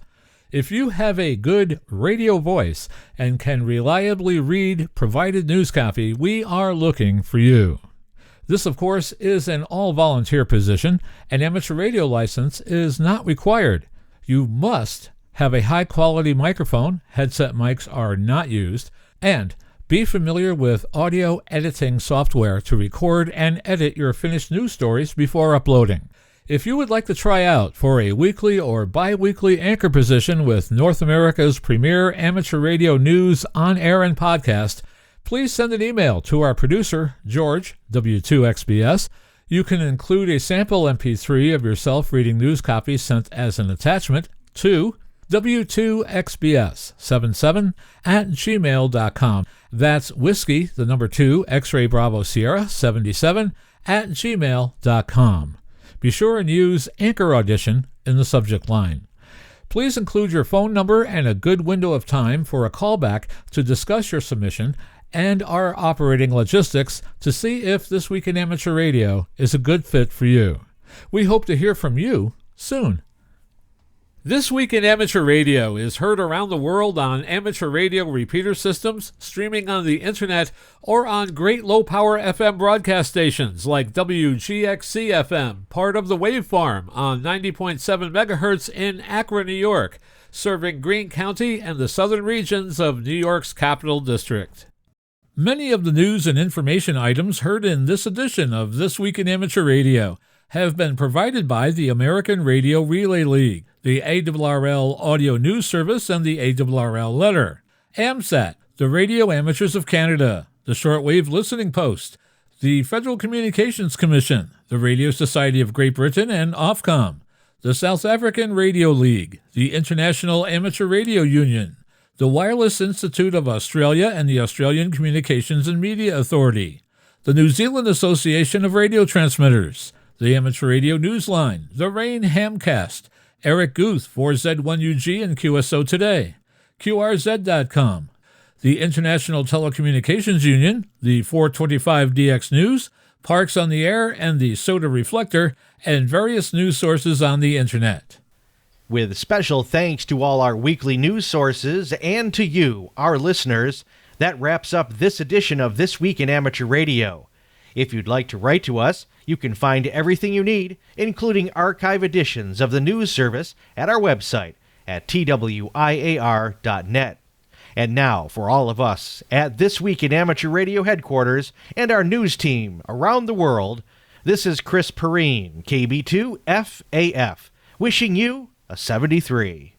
If you have a good radio voice and can reliably read provided news copy, we are looking for you. This, of course, is an all-volunteer position. An amateur radio license is not required. You must have a high-quality microphone, headset mics are not used, and be familiar with audio editing software to record and edit your finished news stories before uploading. If you would like to try out for a weekly or bi-weekly anchor position with North America's premier amateur radio news on air and podcast, please send an email to our producer, George, W2XBS. You can include a sample MP3 of yourself reading news copy sent as an attachment to w2xbs77@gmail.com. That's whiskey, the number 2, X-ray Bravo Sierra 77@gmail.com. Be sure and use Anchor Audition in the subject line. Please include your phone number and a good window of time for a callback to discuss your submission and our operating logistics to see if This Week in Amateur Radio is a good fit for you. We hope to hear from you soon. This Week in Amateur Radio is heard around the world on amateur radio repeater systems, streaming on the internet, or on great low-power FM broadcast stations like WGXC-FM, part of the Wavefarm, on 90.7 MHz in Akron, New York, serving Greene County and the southern regions of New York's Capital District. Many of the news and information items heard in this edition of This Week in Amateur Radio have been provided by the American Radio Relay League, the ARRL Audio News Service, and the ARRL Letter, AMSAT, the Radio Amateurs of Canada, the Shortwave Listening Post, the Federal Communications Commission, the Radio Society of Great Britain, and Ofcom, the South African Radio League, the International Amateur Radio Union, the Wireless Institute of Australia and the Australian Communications and Media Authority, the New Zealand Association of Radio Transmitters, the Amateur Radio Newsline, the Rain Hamcast, Eric Guth, 4Z1UG and QSO Today, QRZ.com, the International Telecommunications Union, the 425DX News, Parks on the Air, and the Soda Reflector, and various news sources on the Internet. With special thanks to all our weekly news sources and to you, our listeners, that wraps up this edition of This Week in Amateur Radio. If you'd like to write to us, you can find everything you need, including archive editions of the news service, at our website at twiar.net. And now, for all of us at This Week in Amateur Radio headquarters and our news team around the world, this is Chris Perrine, KB2FAF, wishing you a 73.